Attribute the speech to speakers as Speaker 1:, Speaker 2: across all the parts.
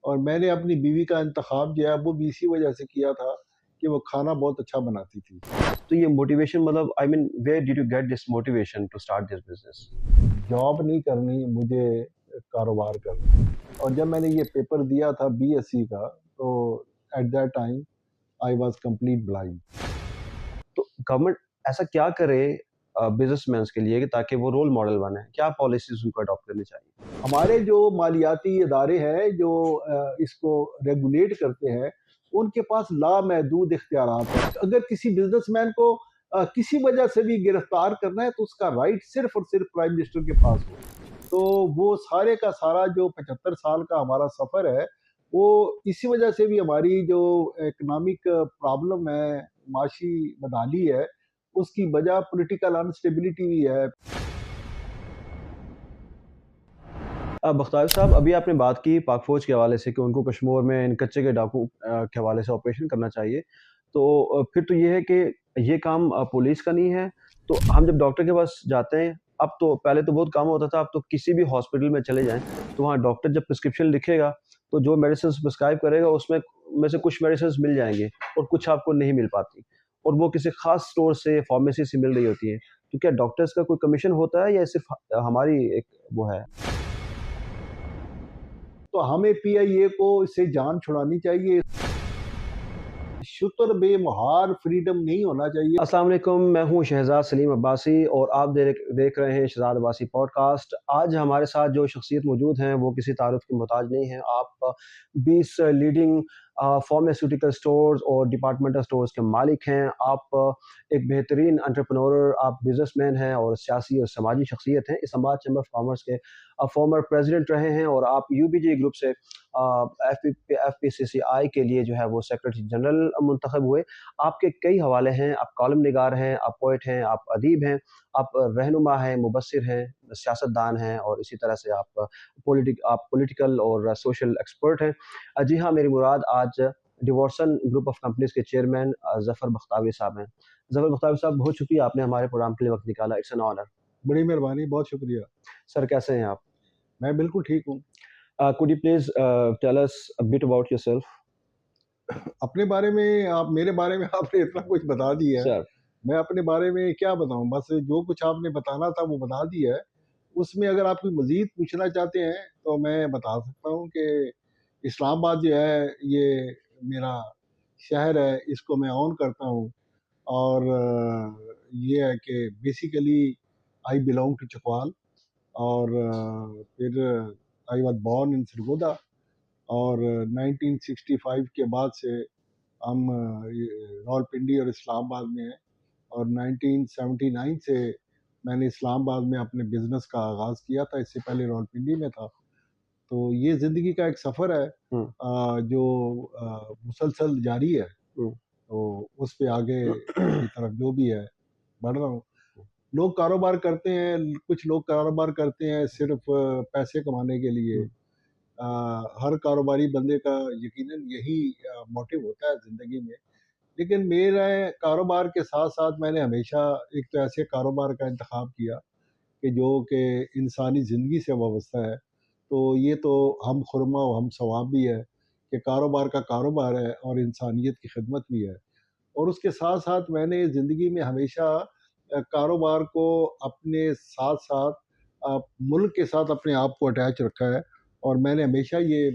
Speaker 1: और मैंने अपनी बीवी का इंतखाब जो है वो भी इसी वजह से किया था कि वो खाना बहुत अच्छा बनाती थी।
Speaker 2: तो ये मोटिवेशन मतलब I mean where did you get this motivation to start this business?
Speaker 1: Job नहीं करनी, मुझे कारोबार करना है। और जब मैंने ये पेपर दिया था बीएससी का, तो at that time I was complete blind.
Speaker 2: तो गवर्नमेंट ऐसा क्या करे बिजनेसमैन के लिए कि ताकि वो रोल मॉडल बने? क्या पॉलिसीज उनको अडॉप्ट करनी चाहिए?
Speaker 1: हमारे जो मालियाती इदारे हैं जो इसको रेगुलेट करते हैं, उनके पास लामहदूद इख्तियारात हैं। अगर किसी बिजनेसमैन को किसी वजह से भी गिरफ्तार करना है तो उसका राइट सिर्फ और सिर्फ प्राइम मिनिस्टर के पास हो। तो वो सारे का सारा जो 75 साल का हमारा सफ़र है, वो इसी वजह से भी हमारी जो इकोनॉमिक प्रॉब्लम है, माशी बदहाली है, उसकी वजह पॉलिटिकल अनस्टेबिलिटी भी है।
Speaker 2: बख्तार साहब, अभी आपने बात की पाक फ़ौज के हवाले से कि उनको कश्मीर में इन कच्चे के डाकू के हवाले से ऑपरेशन करना चाहिए। तो फिर तो ये है कि ये काम पुलिस का नहीं है। तो हम जब डॉक्टर के पास जाते हैं, अब तो पहले तो बहुत काम होता था, अब तो किसी भी हॉस्पिटल में चले जाएँ, तो वहाँ डॉक्टर जब प्रिस्क्रिप्शन लिखेगा, तो जो मेडिसिन्स प्रिस्क्राइब करेगा, उसमें में से कुछ मेडिसिन्स मिल जाएँगे और कुछ आपको नहीं मिल पाती। और वो किसी ख़ास स्टोर से, फार्मेसी से मिल रही होती हैं। तो क्या डॉक्टर्स का कोई कमीशन होता है या सिर्फ़ हमारी एक वो है?
Speaker 1: तो हमें पीआईए को इससे जान छुड़ानी चाहिए। शुतर बेमुहार फ्रीडम नहीं होना चाहिए।
Speaker 2: अस्सलाम वालेकुम, मैं हूँ शहज़ाद सलीम अब्बासी और आप देख रहे हैं शहज़ाद अब्बासी पॉडकास्ट। आज हमारे साथ जो शख्सियत मौजूद हैं वो किसी तारुफ़ के मोहताज नहीं हैं। आप 20 लीडिंग फार्मास्यूटिकल स्टोर्स और डिपार्टमेंटल स्टोर्स के मालिक हैं। आप एक बेहतरीन एंटरप्रेन्योर, आप बिज़नेसमैन हैं और सियासी और समाजी शख्सियत हैं। इस्लामाबाद चैम्बर ऑफ कॉमर्स के फॉर्मर प्रेज़िडेंट रहे हैं और आप यूबीजी ग्रुप से एफपीसीसीआई के लिए जो है वो सेक्रेटरी जनरल मुंतखब हुए। आपके कई हवाले हैं, आप कॉलम निगार हैं, आप पोएट हैं, आप अदीब हैं, आप रहनुमा हैं, मुबस्सिर हैं, सियासतदान हैं और इसी तरह से आप पॉलिटिकल और सोशल एक्सपर्ट हैं। जी हाँ, मेरी मुराद आज डिवोर्सन ग्रुप ऑफ कंपनीज़ के चेयरमैन ज़फ़र बख्तावी साहब हैं। ज़फ़र बख्तावी साहब, बहुत शुक्रिया आपने हमारे प्रोग्राम के लिए वक़्त निकाला। It's an honour.
Speaker 1: बड़ी मेहरबानी, बहुत शुक्रिया।
Speaker 2: सर, कैसे हैं आप?
Speaker 1: मैं बिल्कुल ठीक हूँ।
Speaker 2: Could you please tell us a bit about yourself?
Speaker 1: अपने बारे में आप मेरे बारे में आपने इतना कुछ बता दिया है,
Speaker 2: सर।
Speaker 1: मैं अपने बारे में क्या बताऊँ? बस जो कुछ आपने बताना था वो बता दिया है। उसमें अगर आप कोई मज़ीद पूछना चाहते हैं, तो मैं बता सकता हूँ कि इस्लामाबाद जो है, ये मेरा शहर है, इसको मैं ओन करता हूँ। और ये है कि basically I belong to Chakwal. और फिर I was born in Sargodha. और 1965 के बाद से हम ये रावलपिंडी और इस्लामाबाद में हैं। और 1979 से मैंने इस्लामाबाद में अपने बिज़नेस का आगाज़ किया था, इससे पहले रावलपिंडी में था। तो ये ज़िंदगी का एक सफ़र है
Speaker 2: हुँ,
Speaker 1: जो मुसलसल जारी है।
Speaker 2: हुँ।
Speaker 1: तो उस पे आगे की तरफ जो भी है, बढ़ रहा हूँ। लोग कारोबार करते हैं, कुछ लोग कारोबार करते हैं सिर्फ़ पैसे कमाने के लिए।
Speaker 2: हुँ।
Speaker 1: हर कारोबारी बंदे का यकीनन यही मोटिव होता है ज़िंदगी में। लेकिन मेरा कारोबार के साथ-साथ मैंने हमेशा एक तो ऐसे कारोबार का इंतख़ाब किया कि जो कि इंसानी ज़िंदगी से वाबस्ता है। तो ये तो हम खुरमा व हम सवाब भी है कि कारोबार का कारोबार है और इंसानियत की खिदमत भी है। और उसके साथ-साथ मैंने ज़िंदगी में हमेशा कारोबार को अपने साथ-साथ मुल्क के साथ अपने आप को अटैच रखा है। और मैंने हमेशा ये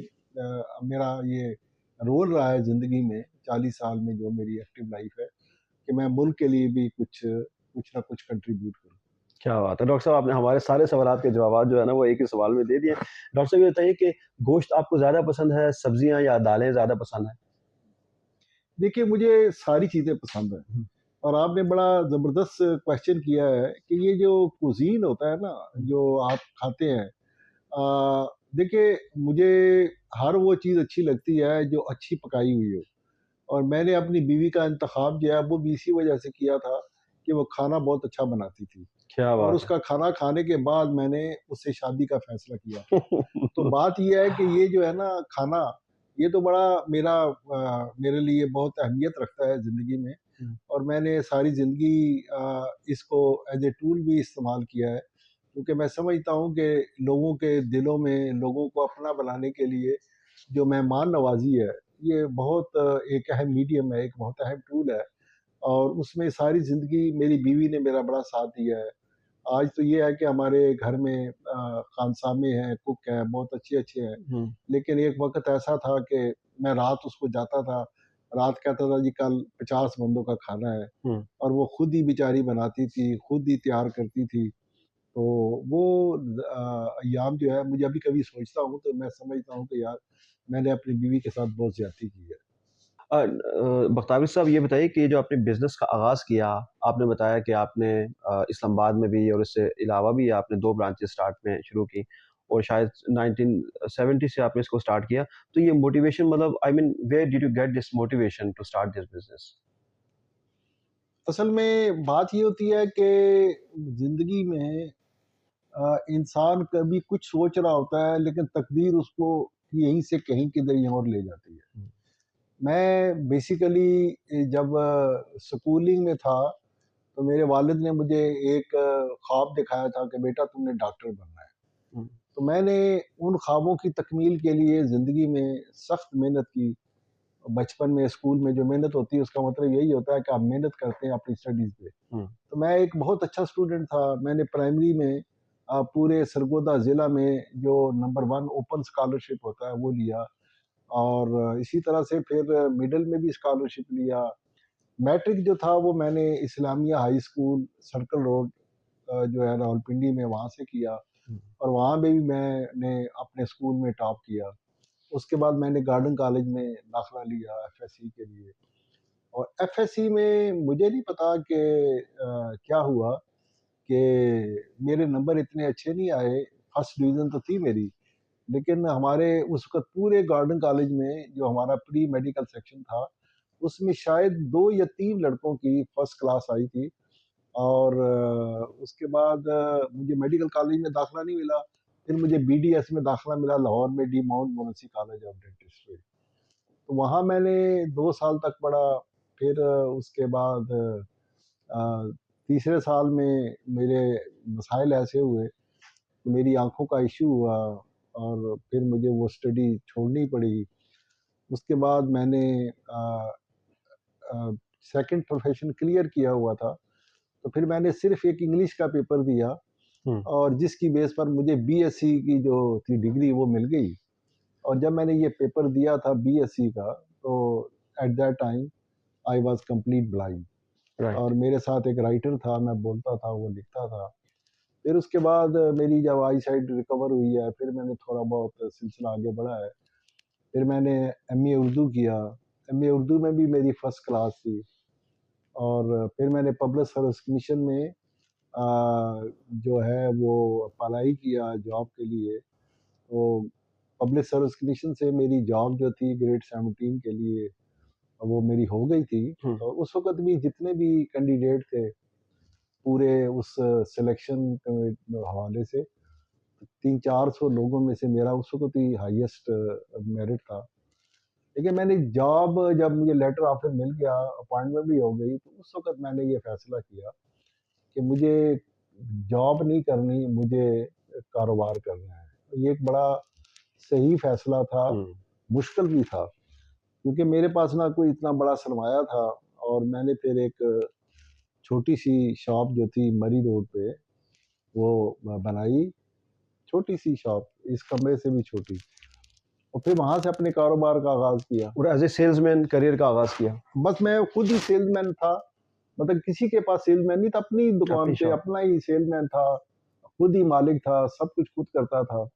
Speaker 1: मेरा ये रोल रहा है ज़िंदगी में, 40 साल में जो मेरी एक्टिव लाइफ़ है, कि मैं मुल्क के लिए भी कुछ ना कुछ कंट्रीब्यूट करूँ।
Speaker 2: क्या बात है! डॉक्टर साहब, आपने हमारे सारे सवालात के जवाबात जो है ना वो एक ही सवाल में दे दिए। डॉक्टर साहब, ये बताइए कि गोश्त आपको ज़्यादा पसंद है, सब्जियाँ या दालें ज़्यादा पसंद हैं?
Speaker 1: देखिए, मुझे सारी चीज़ें पसंद हैं।
Speaker 2: हुँ,
Speaker 1: और आपने बड़ा ज़बरदस्त क्वेश्चन किया है कि ये जो कुज़ीन होता है ना,
Speaker 2: हुँ।
Speaker 1: जो आप खाते हैं, देखिए, मुझे हर वो चीज़ अच्छी लगती है जो अच्छी पकाई हुई हो। और मैंने अपनी बीवी का इंतख़ाब जो है वो भी इसी वजह से किया था कि वो खाना बहुत अच्छा बनाती थी।
Speaker 2: क्या
Speaker 1: और
Speaker 2: बात है!
Speaker 1: उसका खाना खाने के बाद मैंने उससे शादी का फ़ैसला किया था। तो बात ये है कि ये जो है ना खाना, ये तो बड़ा मेरे लिए बहुत अहमियत रखता है ज़िंदगी में।
Speaker 2: हुँ,
Speaker 1: और मैंने सारी ज़िंदगी इसको एज़ ए टूल भी इस्तेमाल किया है, क्योंकि मैं समझता हूँ कि लोगों के दिलों में लोगों को अपना बनाने के लिए जो मेहमान नवाज़ी है, ये बहुत एक अहम मीडियम है, एक बहुत अहम टूल है और उसमें सारी ज़िंदगी मेरी बीवी ने मेरा बड़ा साथ दिया है। आज तो ये है कि हमारे घर में खानसामे हैं, कुक हैं, बहुत अच्छे-अच्छे हैं।
Speaker 2: हुँ,
Speaker 1: लेकिन एक वक़्त ऐसा था कि मैं रात उसको जाता था, रात कहता था जी कल 50 बंदों का खाना है
Speaker 2: हुँ।
Speaker 1: और वो खुद ही बेचारी बनाती थी, खुद ही तैयार करती थी। तो वो अय्याम जो है मुझे अभी कभी सोचता हूँ तो मैं समझता हूँ कि यार मैंने अपनी बीवी के साथ बहुत ज़्यादती की है।
Speaker 2: बख्तावरी साहब ये बताइए कि जो आपने बिज़नेस का आगाज़ किया, आपने बताया कि आपने इस्लामाबाद में भी और इससे अलावा भी आपने 2 ब्रांचेज़ स्टार्ट में शुरू की और शायद 1970 से आपने इसको स्टार्ट किया। तो ये मोटिवेशन मतलब I mean where did you get this motivation to start this business?
Speaker 1: असल में बात ये होती है कि ज़िंदगी में इंसान कभी कुछ सोच रहा होता है लेकिन तकदीर उसको यहीं से कहीं किधर और ले जाती है।
Speaker 2: हुँ,
Speaker 1: मैं बेसिकली जब स्कूलिंग में था तो मेरे वालिद ने मुझे एक ख्वाब दिखाया था कि बेटा तुमने डॉक्टर बनना है।
Speaker 2: हुँ,
Speaker 1: तो मैंने उन ख्वाबों की तकमील के लिए ज़िंदगी में सख्त मेहनत की। बचपन में स्कूल में जो मेहनत होती है उसका मतलब यही होता है कि आप मेहनत करते हैं अपनी स्टडीज़ पे।
Speaker 2: हुँ,
Speaker 1: तो मैं एक बहुत अच्छा स्टूडेंट था। मैंने प्राइमरी में पूरे सरगोदा ज़िला में जो नंबर 1 ओपन स्कॉलरशिप होता है वो लिया और इसी तरह से फिर मिडल में भी स्कॉलरशिप लिया। मैट्रिक जो था वो मैंने Islamia high school circle road जो है रावलपिंडी में वहाँ से किया
Speaker 2: हुँ,
Speaker 1: और वहाँ पे भी मैंने अपने स्कूल में टॉप किया। उसके बाद मैंने गार्डन कॉलेज में दाखिला लिया एफएससी के लिए और एफएससी में मुझे नहीं पता कि क्या हुआ कि मेरे नंबर इतने अच्छे नहीं आए, फर्स्ट डिवीज़न तो थी मेरी, लेकिन हमारे उस वक़्त पूरे गार्डन कॉलेज में जो हमारा प्री मेडिकल सेक्शन था, उसमें शायद 2 या 3 लड़कों की फर्स्ट क्लास आई थी और उसके बाद मुझे मेडिकल कॉलेज में दाखिला नहीं मिला, फिर मुझे बीडीएस में दाखिला मिला लाहौर में D mount Moraceae college of dentistry. तो वहाँ मैंने 2 साल तक पढ़ा, फिर उसके बाद अ, तीसरे साल में मेरे मसाइल ऐसे हुए कि मेरी आँखों का इश्यू हुआ और फिर मुझे वो स्टडी छोड़नी पड़ी। उसके बाद मैंने अ, सेकंड प्रोफ़ेशन क्लियर किया हुआ था, तो फिर मैंने सिर्फ़ एक इंग्लिश का पेपर दिया
Speaker 2: हुँ,
Speaker 1: और जिसकी बेस पर मुझे बीएससी की जो थी डिग्री वो मिल गई और जब मैंने ये पेपर दिया था बीएससी का, तो at that time I was complete blind
Speaker 2: right.
Speaker 1: और मेरे साथ एक राइटर था, मैं बोलता था, वो लिखता था। फिर उसके बाद मेरी जब आईसाइट रिकवर हुई है, फिर मैंने थोड़ा बहुत सिलसिला आगे बढ़ा है। फिर मैंने एमए उर्दू किया, एमए उर्दू में भी मेरी फर्स्ट क्लास थी और फिर मैंने पब्लिक सर्विस कमीशन में जो है वो अप्लाई किया जॉब के लिए। तो पब्लिक सर्विस कमीशन से मेरी जॉब जो थी ग्रेड 17 के लिए वो मेरी हो गई थी
Speaker 2: हुँ,
Speaker 1: और उस वक़्त भी जितने भी कैंडिडेट थे, पूरे उस सिलेक्शन के हवाले से 300-400 लोगों में से मेरा उस वक़्त ही हाईएस्ट मेरिट था। लेकिन मैंने जॉब जब मुझे लेटर ऑफ़र मिल गया, अपॉइंटमेंट भी हो गई, तो उस वक़्त मैंने ये फ़ैसला किया कि मुझे जॉब नहीं करनी, मुझे कारोबार करना है। ये एक बड़ा सही फ़ैसला था,
Speaker 2: हुँ,
Speaker 1: मुश्किल भी था, क्योंकि मेरे पास ना कोई इतना बड़ा सरमाया था और मैंने फिर एक छोटी-सी शॉप जो थी मरी रोड पे, वो बनाई, छोटी-सी शॉप, इस कमरे से भी छोटी और फिर वहाँ से अपने कारोबार का आगाज़ किया।
Speaker 2: और एज़ ए सेल्समैन करियर का आगाज़ किया,
Speaker 1: बस मैं खुद ही सेल्समैन था, मतलब किसी के पास सेल्समैन नहीं था, अपनी दुकान
Speaker 2: अपनी
Speaker 1: पे
Speaker 2: शॉप।
Speaker 1: अपना ही सेल्समैन था, खुद ही मालिक था, सब कुछ खुद करता था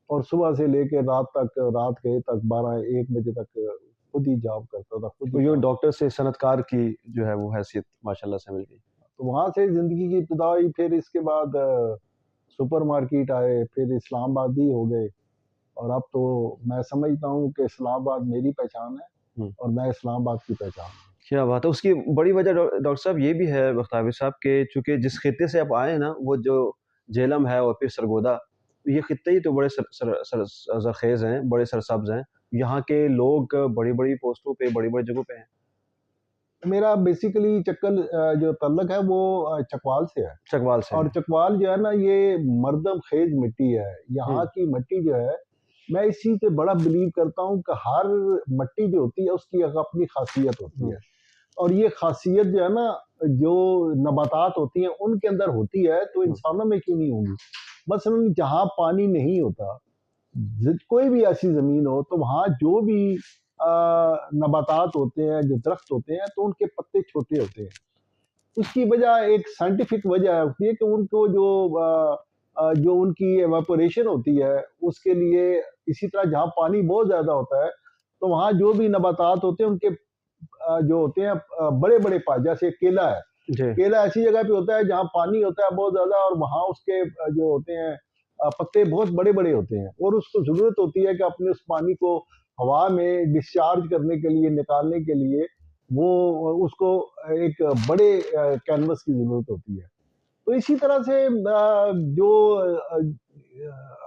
Speaker 1: और सुबह से लेके रात तक, रात गए तक 12-1 बजे तक खुद ही जॉब करता था, खुद ही
Speaker 2: तो यूँ
Speaker 1: काम
Speaker 2: डॉक्टर से सनअतकार की जो है वो हैसियत माशाल्लाह से मिल गई।
Speaker 1: तो वहाँ से ज़िंदगी की इब्तिदा हुई, फिर इसके बाद सुपरमार्केट आए, फिर इस्लामाबादी हो गए और अब तो मैं समझता हूँ कि इस्लामाबाद मेरी पहचान है
Speaker 2: हुँ।
Speaker 1: और मैं इस्लामाबाद की पहचान हूँ।
Speaker 2: क्या बात है! उसकी बड़ी वजह डॉक्टर साहब ये भी है बख्तावरी साहब कि चूँकि जिस खित्ते से आप आए हैं ना, वो जो झेलम है और फिर सरगोदा, ये खित्ते ही तो बड़े सर सर सर ज़रख़ेज़ हैं, बड़े सरसब्ज़ हैं। यहाँ के लोग बड़ी-बड़ी पोस्टों पे, बड़ी-बड़ी जगहों पे हैं।
Speaker 1: मेरा बेसिकली जो तल्लक है वो चकवाल से है
Speaker 2: चकवाल से
Speaker 1: और
Speaker 2: हैं।
Speaker 1: चकवाल जो है ना ये मर्दम खेज मिट्टी है।
Speaker 2: हुँ,
Speaker 1: यहाँ की मिट्टी जो है मैं इस चीज़ पे बड़ा बिलीव करता हूँ कि हर मिट्टी जो होती है उसकी एक अपनी खासियत होती
Speaker 2: हुँ,
Speaker 1: है, और ये खासियत जो है ना, जो नबातात होती हैं उनके अंदर होती है, तो
Speaker 2: हुँ,
Speaker 1: इंसानों में क्यों नहीं होगी? मसलन जहाँ पानी नहीं होता, कोई भी ऐसी ज़मीन हो, तो वहाँ जो भी नबातात होते हैं, जो दरख्त होते हैं, तो उनके पत्ते छोटे होते हैं। उसकी वजह एक साइंटिफिक वजह होती है कि उनको जो उनकी एवापोरेशन होती है, उसके लिए, इसी तरह जहाँ पानी बहुत ज़्यादा होता है, तो वहाँ जो भी नबातात होते हैं, उनके जो होते हैं बड़े-बड़े जैसे केला है।
Speaker 2: जी,
Speaker 1: केला ऐसी जगह पे होता है जहाँ पानी होता है बहुत ज़्यादा, और वहाँ उसके जो होते हैं पत्ते बहुत बड़े-बड़े होते हैं, और उसको ज़रूरत होती है कि अपने उस पानी को हवा में डिस्चार्ज करने के लिए, निकालने के लिए, वो उसको एक बड़े कैनवस की ज़रूरत होती है। तो इसी तरह से जो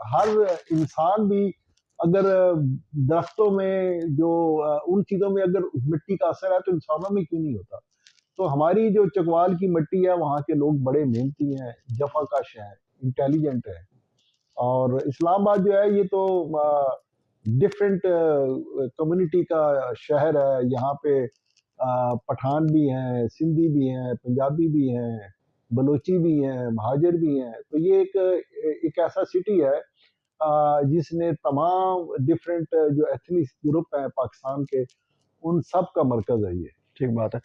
Speaker 1: हर इंसान भी अगर दरख्तों में जो उन चीज़ों में अगर मिट्टी का असर है, तो इंसानों में क्यों नहीं होता? तो हमारी जो चकवाल की मिट्टी है, वहाँ के लोग बड़े मेहनती हैं, जफ़ाकश हैं, इंटेलिजेंट हैं, और इस्लामाबाद जो है ये तो डिफरेंट कम्युनिटी का शहर है। यहाँ पे पठान भी हैं, सिंधी भी हैं, पंजाबी भी हैं, बलोची भी हैं, महाजर भी हैं। तो ये एक ऐसा सिटी है जिसने तमाम डिफरेंट जो एथनिक ग्रुप हैं पाकिस्तान के, उन सब का मरकज़ है ये।
Speaker 2: ठीक बात है।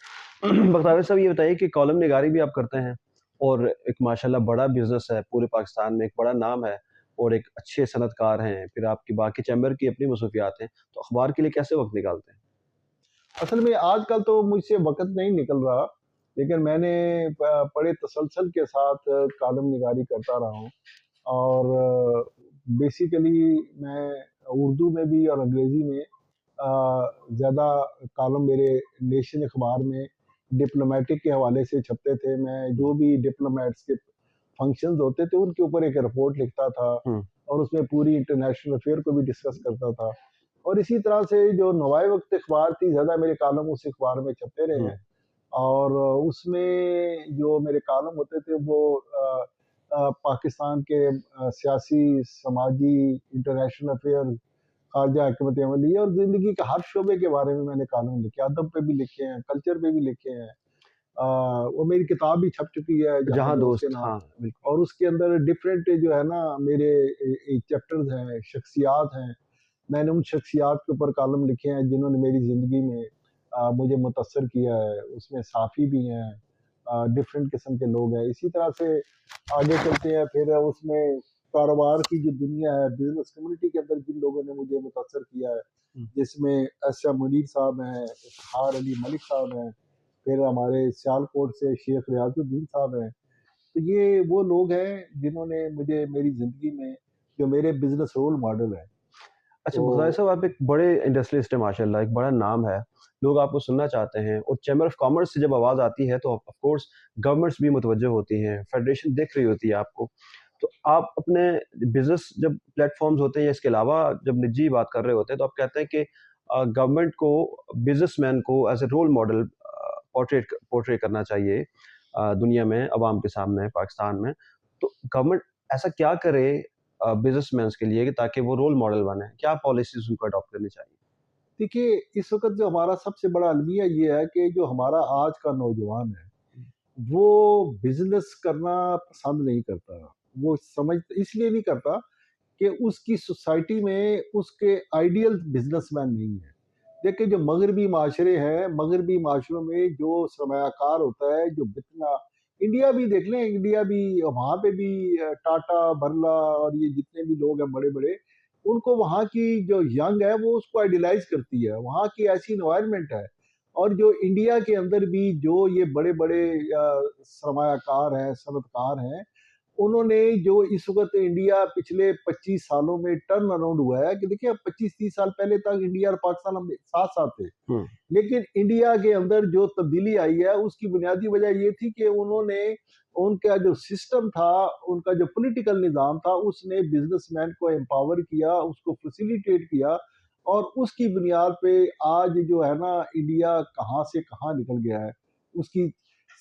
Speaker 2: बख्तावर साहब ये बताइए कि कॉलम निगारी भी आप करते हैं और एक माशाल्लाह बड़ा बिज़नेस है, पूरे पाकिस्तान में एक बड़ा नाम है और एक अच्छे सनअतकार हैं, फिर आपकी बाकी चैम्बर की अपनी मसरूफियात हैं, तो अखबार के लिए कैसे वक़्त निकालते हैं?
Speaker 1: असल में आजकल तो मुझसे वक़्त नहीं निकल रहा, लेकिन मैंने बड़े तसलसल के साथ कॉलम निगारी करता रहा हूँ, और बेसिकली मैं उर्दू में भी और अंग्रेज़ी में ज़्यादा कॉलम मेरे नेशन अखबार में डिप्लोमेटिक के हवाले से छपते थे। मैं जो भी डिप्लोमेट्स के फंक्शंस होते थे, उनके ऊपर एक रिपोर्ट लिखता था,
Speaker 2: हुँ,
Speaker 1: और उसमें पूरी इंटरनेशनल अफेयर को भी डिस्कस करता था। और इसी तरह से जो नवाए वक्त अखबार थी, ज़्यादा मेरे कॉलम उस अखबार में छपते रहे
Speaker 2: हुँ,
Speaker 1: हैं, और उसमें जो मेरे कॉलम होते थे वो पाकिस्तान के सियासी, समाजी, इंटरनेशनल अफेयर, खारजा हिकमत अमली और ज़िंदगी के हर शोबे के बारे में मैंने कॉलम लिखे, अदब पे भी लिखे हैं, कल्चर पे भी लिखे हैं। वो मेरी किताब भी छप चुकी है, जहाँ
Speaker 2: जहाँ
Speaker 1: दोस्त के
Speaker 2: दोस्त
Speaker 1: नाम,
Speaker 2: हाँ, बिल्कुल।
Speaker 1: और उसके अंदर डिफरेंट जो है ना मेरे चैप्टर्स हैं, शख्सियात हैं। मैंने उन शख्सियात के ऊपर कॉलम लिखे हैं जिन्होंने मेरी ज़िंदगी में मुझे मुतअस्सिर किया है। उसमें साफ़ी भी हैं, डिफरेंट किस्म के लोग हैं। इसी तरह से आगे चलते हैं, फिर उसमें कारोबार की जो दुनिया है, बिज़नेस कम्युनिटी के अंदर जिन लोगों ने मुझे मुतअस्सिर किया है,
Speaker 2: हुँ।
Speaker 1: जिसमें एस एम मुनीर साहब हैं, इफ्तिखार अली मलिक साहब हैं, फिर हमारे सियालकोट से शेख रियाजुद्दीन साहब हैं। तो ये वो लोग हैं जिन्होंने मुझे मेरी ज़िंदगी में, जो मेरे बिज़नेस रोल मॉडल हैं।
Speaker 2: अच्छा
Speaker 1: तो
Speaker 2: बख़्तार साहब आप एक बड़े इंडस्ट्रियलिस्ट हैं माशाल्लाह, एक बड़ा नाम है, लोग आपको सुनना चाहते हैं और चैम्बर ऑफ कॉमर्स से जब आवाज़ आती है तो ऑफ़ कोर्स गवर्नमेंट्स भी मुतवज्जह होती हैं, फेडरेशन देख रही होती है आपको। तो आप अपने बिज़नेस जब प्लेटफ़ॉर्म्स होते हैं या इसके अलावा जब निजी बात कर रहे होते हैं तो आप कहते हैं कि गवर्नमेंट को बिज़नेसमैन को as a role model portray करना चाहिए दुनिया में, अवाम के सामने, पाकिस्तान में। तो गवर्नमेंट ऐसा क्या करे बिज़नेसमैन्स के लिए कि ताकि वो रोल मॉडल बने? क्या पॉलिसीज़ उनको अडॉप्ट करनी चाहिए?
Speaker 1: देखिए, इस वक़्त जो हमारा सबसे बड़ा अलमिया ये है कि जो हमारा आज का नौजवान है, वो बिज़नेस करना पसंद नहीं करता। वो समझ इसलिए नहीं करता कि उसकी सोसाइटी में उसके आइडियल बिज़नेसमैन नहीं है। देखिए, जो मगरबी माशरे हैं, मगरबी माशरों में जो सरमायाकार होता है, जो जितना इंडिया भी देख लें, इंडिया भी वहाँ पे भी टाटा, बिरला और ये जितने भी लोग हैं बड़े-बड़े, उनको वहाँ की जो यंग है, वो उसको आइडियलाइज़ करती है। वहाँ की ऐसी एनवायरनमेंट है, और जो इंडिया के अंदर भी जो ये बड़े-बड़े सरमायाकार हैं, सनअतकार हैं, उन्होंने जो इस वक़्त इंडिया पिछले 25 सालों में टर्न अराउंड हुआ है, कि देखिए अब 25-30 साल पहले तक इंडिया और पाकिस्तान हम साथ-साथ थे।
Speaker 2: हुँ,
Speaker 1: लेकिन इंडिया के अंदर जो तब्दीली आई है, उसकी बुनियादी वजह ये थी कि उन्होंने, उनका जो सिस्टम था, उनका जो पॉलिटिकल निज़ाम था, उसने बिज़नेसमैन को एम्पावर किया, उसको फैसिलिटेट किया, और उसकी बुनियाद पे आज जो है ना इंडिया कहाँ से कहाँ निकल गया है। उसकी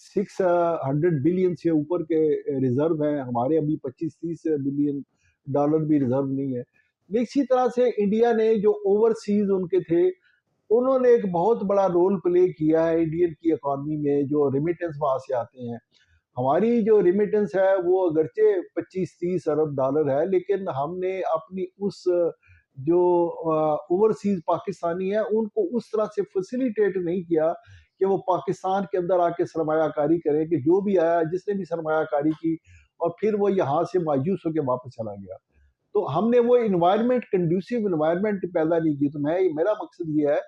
Speaker 1: 600 बिलियन से ऊपर के रिज़र्व हैं, हमारे अभी 25-30 बिलियन डॉलर भी रिज़र्व नहीं है। इसी तरह से इंडिया ने जो ओवरसीज उनके थे, उन्होंने एक बहुत बड़ा रोल प्ले किया है इंडियन की इकोनॉमी में, जो रेमिटेंस वहां से आते हैं। हमारी जो रेमिटेंस है वो अगरचे 25-30 अरब डॉलर है, लेकिन हमने अपनी उस जो ओवरसीज पाकिस्तानी है उनको उस तरह से फैसिलिटेट नहीं किया कि वो पाकिस्तान के अंदर आके सरमायाकारी करें, कि जो भी आया जिसने भी सरमायाकारी की और फिर वो यहाँ से मायूस होकर वापस चला गया। तो हमने वो इन्वायरमेंट, कंड्यूसिव इन्वायरमेंट पैदा नहीं की। तो मेरा मकसद ये है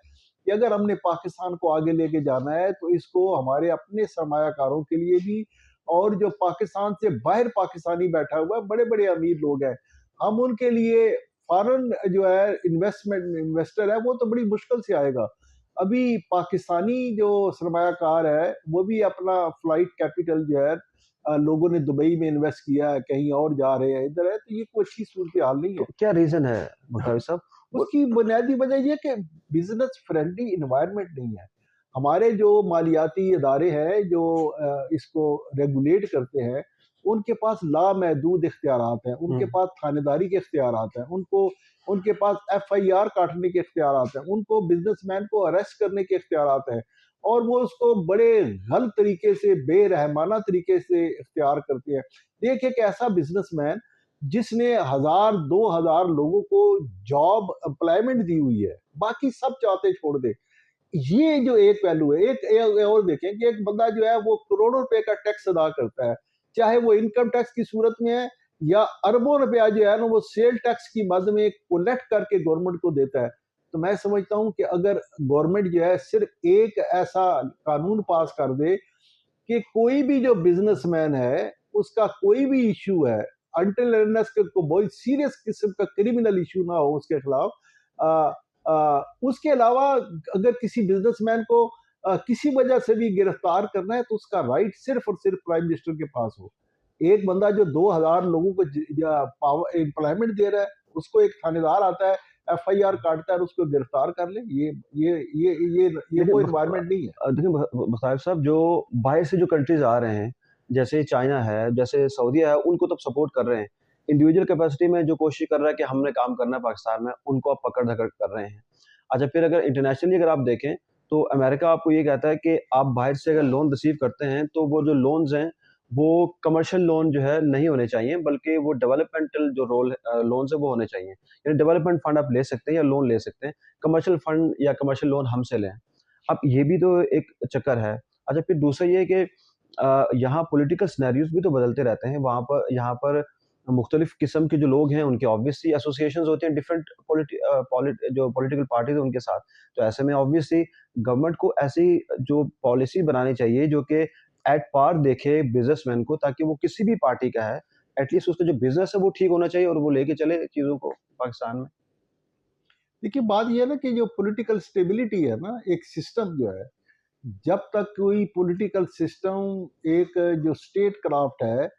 Speaker 1: कि अगर हमने पाकिस्तान को आगे लेके जाना है तो इसको हमारे अपने सरमायाकारों के लिए भी, और जो पाकिस्तान से बाहर पाकिस्तानी बैठा हुआ है, बड़े बड़े अमीर लोग हैं, हम उनके लिए फॉरेन जो है इन्वेस्टर है वो तो बड़ी मुश्किल से आएगा। अभी पाकिस्तानी जो सरमायाकार है वो भी अपना फ्लाइट कैपिटल जो है लोगों ने दुबई में इन्वेस्ट किया है, कहीं और जा रहे हैं, इधर है, तो ये कोई अच्छी सूरत हाल नहीं
Speaker 2: तो
Speaker 1: है।
Speaker 2: क्या रीज़न है बख्तावी साहब? वो
Speaker 1: उसकी बुनियादी वजह ये कि बिजनेस फ्रेंडली इन्वायरमेंट नहीं है। हमारे जो मालियाती इदारे हैं जो इसको रेगुलेट करते हैं, उनके पास लामहदूद इख्तियारात हैं, उनके
Speaker 2: हुँ।
Speaker 1: पास थानेदारी के इख्तियारात हैं, उनके पास एफआईआर काटने के इख्तियारात हैं, उनको बिजनेसमैन को अरेस्ट करने के इख्तियारात हैं, और वो उसको बड़े गलत तरीके से, बेरहमाना तरीके से इख्तियार करते हैं। देखिए कि ऐसा बिजनेसमैन जिसने 1000-2000 लोगों को जॉब एम्प्लॉयमेंट दी हुई है, बाकी सब चाहते छोड़ दे। ये जो एक पहलू है, एक और देखें कि एक बंदा जो है वो करोड़ों रुपए का टैक्स अदा करता है, चाहे वो इनकम टैक्स की सूरत में है या अरबों रुपया जो है ना वो सेल टैक्स की मद में कलेक्ट करके गवर्नमेंट को देता है। तो मैं समझता हूँ कि अगर गवर्नमेंट जो है सिर्फ एक ऐसा कानून पास कर दे कि कोई भी जो बिजनेसमैन है उसका कोई भी इश्यू है, अनटिल अनलेस के को बहुत सीरियस किस्म का क्रिमिनल इश्यू ना हो उसके खिलाफ, उसके अलावा अगर किसी बिजनेसमैन को किसी वजह से भी गिरफ्तार करना है तो उसका राइट सिर्फ और सिर्फ प्राइम मिनिस्टर के पास हो। एक बंदा जो 2000 लोगों को पावर एम्प्लॉयमेंट दे रहा है, उसको एक थानेदार आता है, एफआईआर काटता है और उसको गिरफ्तार कर ले, ये
Speaker 2: देखिए
Speaker 1: वो एनवायरनमेंट नहीं है।
Speaker 2: देखिए बख़्तार साहब, जो बाहर से जो कंट्रीज़ आ रहे हैं, जैसे चाइना है, जैसे सऊदीया है, उनको तो सपोर्ट कर रहे हैं। इंडिविजुअल कैपेसिटी में जो कोशिश कर रहा है कि हमने काम करना है पाकिस्तान में, उनको आप पकड़-धकड़ कर रहे हैं। अच्छा, फिर अगर इंटरनेशनली अगर आप देखें, तो अमेरिका आपको ये कहता है कि आप बाहर से अगर लोन रिसीव करते हैं, तो वो जो लोन्स हैं, वो कमर्शियल लोन जो है नहीं होने चाहिए, बल्कि वो डेवलपमेंटल जो लोन्स हैं, वो होने चाहिए। यानी डेवलपमेंट फंड आप ले सकते हैं या लोन ले सकते हैं। कमर्शियल फंड या कमर्शियल लोन हमसे लें। अब ये भी तो एक चक्कर है। अच्छा, फिर दूसरा ये है कि यहाँ पॉलिटिकल सिनेरियोज़ भी तो बदलते रहते हैं। वहाँ पर यहाँ पर मुख्तलिफ़ किस्म के जो लोग हैं, उनके ऑब्वियसली एसोसिएशंस होते हैं डिफरेंट जो पॉलिटिकल पार्टीज़ हैं उनके साथ। तो ऐसे में ऑब्वियसली गवर्नमेंट को ऐसी जो पॉलिसी बनानी चाहिए जो कि एट पार देखे बिज़नेसमैन को, ताकि वो किसी भी पार्टी का है, एट लीस्ट उसका जो बिज़नेस है वो ठीक होना चाहिए और वो लेके चले चीज़ों को पाकिस्तान में।
Speaker 1: देखिए बात ये है ना कि जो पॉलिटिकल स्टेबिलिटी है ना, एक सिस्टम जो है, जब तक कोई पॉलिटिकल सिस्टम एक जो स्टेट क्राफ्ट है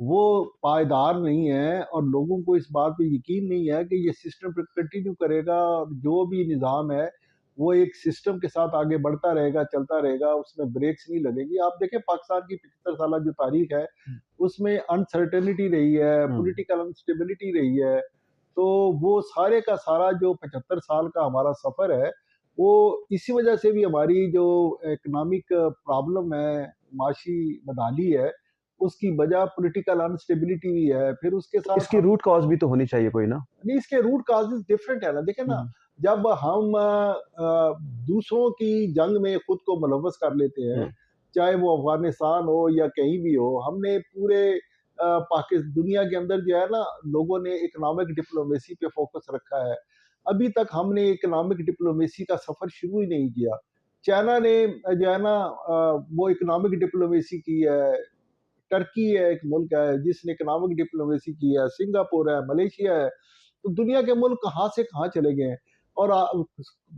Speaker 1: वो पायदार नहीं है और लोगों को इस बात पे यकीन नहीं है कि ये सिस्टम कंटिन्यू करेगा, और जो भी निज़ाम है वो एक सिस्टम के साथ आगे बढ़ता रहेगा, चलता रहेगा, उसमें ब्रेक्स नहीं लगेगी। आप देखें पाकिस्तान की 75 साल जो तारीख है
Speaker 2: हुँ।
Speaker 1: उसमें अनसर्टेनिटी रही है,
Speaker 2: हुँ।
Speaker 1: पॉलिटिकल अनस्टेबिलिटी रही है। तो वो सारे का सारा जो 75 साल का हमारा सफ़र है, वो इसी वजह से भी हमारी जो इकोनॉमिक प्रॉब्लम है, माशी बदहाली है, उसकी वजह पॉलिटिकल अनस्टेबिलिटी भी है। फिर उसके
Speaker 2: तो
Speaker 1: साथ
Speaker 2: इसकी
Speaker 1: हम
Speaker 2: रूट कॉज़ भी तो होनी चाहिए कोई ना?
Speaker 1: नहीं, इसके रूट कॉजेज़ डिफरेंट है ना। देखिए
Speaker 2: हुँ,
Speaker 1: ना,
Speaker 2: हुँ।
Speaker 1: जब हम दूसरों की जंग में खुद को मुलव्वस कर लेते हैं,
Speaker 2: हुँ।
Speaker 1: चाहे वो अफ़गानिस्तान हो या कहीं भी हो, हमने पूरे दुनिया के अंदर जो है ना, लोगों ने इकोनॉमिक डिप्लोमेसी पे फ़ोकस रखा है। अभी तक हमने इकोनॉमिक डिप्लोमेसी का सफ़र शुरू ही नहीं किया। चाइना ने जो है ना वो इकोनॉमिक डिप्लोमेसी की है, टर्की है एक मुल्क है जिसने इकोनॉमिक डिप्लोमेसी की है, सिंगापुर है, मलेशिया है। तो दुनिया के मुल्क कहाँ से कहाँ चले गए हैं। और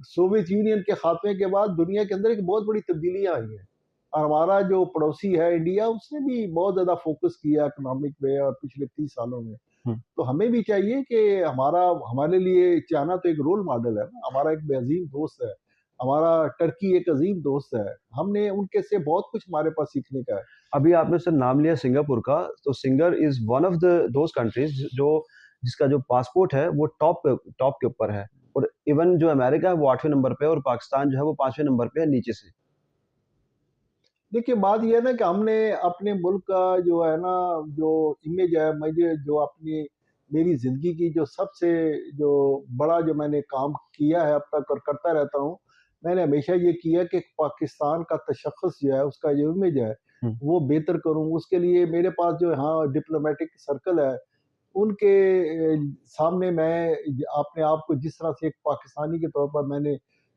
Speaker 1: सोवियत यूनियन के खात्मे के बाद दुनिया के अंदर एक बहुत बड़ी तब्दीलियाँ आई हैं। और हमारा जो पड़ोसी है इंडिया, उसने भी बहुत ज़्यादा फ़ोकस किया इकोनॉमिक पे और पिछले 30 सालों में।
Speaker 2: हुँ।
Speaker 1: तो हमें भी चाहिए कि हमारे लिए चाइना तो एक रोल मॉडल है ना, हमारा एक बेअज़ीम दोस्त है। हमारा टर्की एक अज़ीम दोस्त है। हमने उनके से बहुत कुछ हमारे पास सीखने का है।
Speaker 2: अभी आपने सर नाम लिया सिंगापुर का, तो singer is one of the those countries जो जिसका जो पासपोर्ट है वो टॉप के ऊपर है, और इवन जो अमेरिका है वो 8वें नंबर पे है, और पाकिस्तान जो है वो 5वें नंबर पे है नीचे से।
Speaker 1: देखिए, बात ये है ना कि हमने अपने मुल्क का जो है ना, जो इमेज है, मुझे जो अपनी मेरी ज़िंदगी की जो सबसे जो बड़ा जो मैंने काम किया है अब तक और करता रहता हूँ, मैंने हमेशा ये किया कि पाकिस्तान का तशख़्ख़ुस जो है, उसका जो इमेज है,
Speaker 2: हुँ।
Speaker 1: वो बेहतर करूँ। उसके लिए मेरे पास जो यहाँ डिप्लोमैटिक सर्कल है, उनके सामने मैं अपने आप को जिस तरह से एक पाकिस्तानी के तौर पर मैंने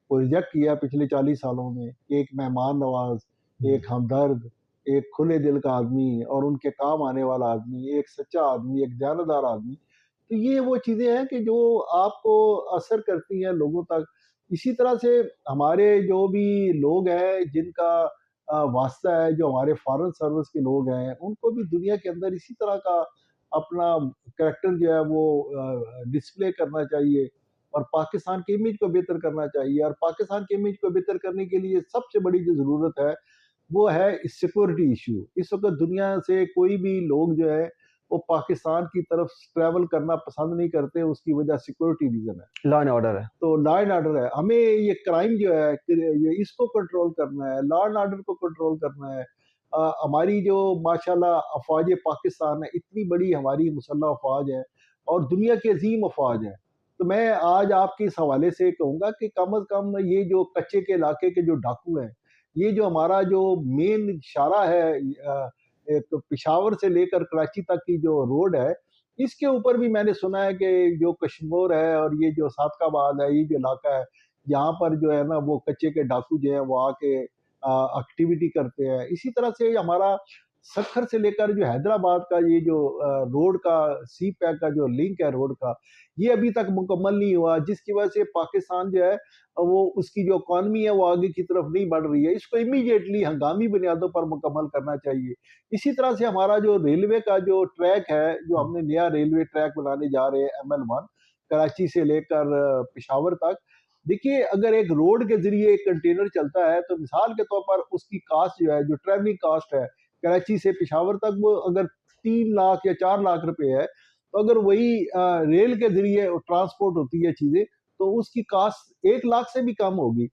Speaker 1: प्रोजेक्ट किया पिछले 40 सालों में, एक मेहमान नवाज़, एक हमदर्द, एक खुले दिल का आदमी और उनके काम आने वाला आदमी, एक सच्चा आदमी, एक दयानतदार आदमी। तो ये वो चीज़ें हैं कि जो आपको असर करती हैं लोगों तक। इसी तरह से हमारे जो भी लोग हैं जिनका वास्ता है, जो हमारे फ़ॉरेन सर्विस के लोग हैं, उनको भी दुनिया के अंदर इसी तरह का अपना करैक्टर जो है वो डिस्प्ले करना चाहिए और पाकिस्तान की इमेज को बेहतर करना चाहिए। और पाकिस्तान की इमेज को बेहतर करने के लिए सबसे बड़ी जो ज़रूरत है, वो है सिक्योरिटी इश्यू। इस वक़्त दुनिया से कोई भी लोग जो है, वो पाकिस्तान की तरफ ट्रैवल करना पसंद नहीं करते, उसकी वजह सिक्योरिटी रीज़न है।
Speaker 2: लॉ एंड ऑर्डर है।
Speaker 1: तो लॉ एंड ऑर्डर है। हमें ये क्राइम जो है कि ये इसको कंट्रोल करना है, लॉ एंड ऑर्डर को कंट्रोल करना है। हमारी जो माशाल्लाह अफ़वाज पाकिस्तान है, इतनी बड़ी हमारी मुसल्लह अफ़वाज है और दुनिया की अज़ीम अफ़वाज है। तो मैं आज आपके इस हवाले से कहूँगा कि कम अज़ कम ये जो कच्चे के इलाके के जो डाकू हैं, ये जो हमारा जो मेन इशारा है एक पेशावर से लेकर कराची तक की जो रोड है, इसके ऊपर भी मैंने सुना है कि जो कशमोर है और ये जो सादकाबाद है, ये जो इलाका है, यहाँ पर जो है ना वो कच्चे के डाकू जो हैं वो आके एक्टिविटी करते हैं। इसी तरह से हमारा सक्खर से लेकर जो हैदराबाद का ये जो रोड का सी पैक का जो लिंक है रोड का, ये अभी तक मुकम्मल नहीं हुआ, जिसकी वजह से पाकिस्तान जो है वो उसकी जो इकॉनमी है वो आगे की तरफ नहीं बढ़ रही है। इसको इमीडिएटली हंगामी बुनियादों पर मुकम्मल करना चाहिए। इसी तरह से हमारा जो रेलवे का जो ट्रैक है, जो
Speaker 2: हुँ।
Speaker 1: हमने नया रेलवे ट्रैक बनाने जा रहे हैं ML1 कराची से लेकर पेशावर तक। देखिए, अगर एक रोड के ज़रिए एक कंटेनर चलता है, तो मिसाल के तौर पर उसकी कॉस्ट जो है, जो ट्रैवलिंग कॉस्ट है, कराची से पेशावर तक वो अगर 3 लाख या 4 लाख रुपए है, तो अगर वही रेल के ज़रिए ट्रांसपोर्ट होती है चीज़ें, तो उसकी कॉस्ट 1 लाख से भी कम होगी।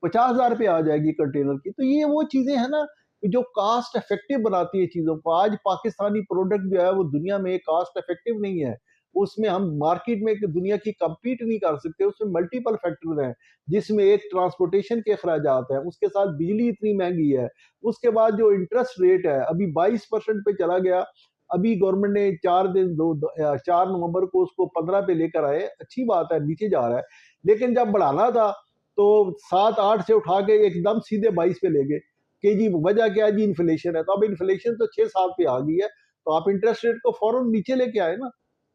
Speaker 1: 50,000 रुपए आ जाएगी कंटेनर की। तो ये वो चीज़ें हैं ना जो कॉस्ट इफेक्टिव बनाती है चीज़ों को। आज पाकिस्तानी प्रोडक्ट जो है वो दुनिया में कॉस्ट इफेक्टिव नहीं है। उसमें हम मार्केट में दुनिया की कम्पीट नहीं कर सकते, उसमें मल्टीपल फैक्टर हैं, जिसमें एक ट्रांसपोर्टेशन के अखराजात हैं, उसके साथ बिजली इतनी महँगी है, उसके बाद जो इंटरेस्ट रेट है अभी 22% पे चला गया। अभी गवर्नमेंट ने 4 नवंबर को उसको 15 पे लेकर आए, अच्छी बात है, नीचे जा रहा है। लेकिन जब बढ़ाना था, तो 7-8 से उठा के एकदम सीधे 22 पे ले गए। कि जी वजह क्या है जी इन्फ्लेशन है। तो अब इन्फ्लेशन तो 6-7 पे आ गई है, तो आप इंटरेस्ट रेट को फ़ौरन नीचे लेके आए ना।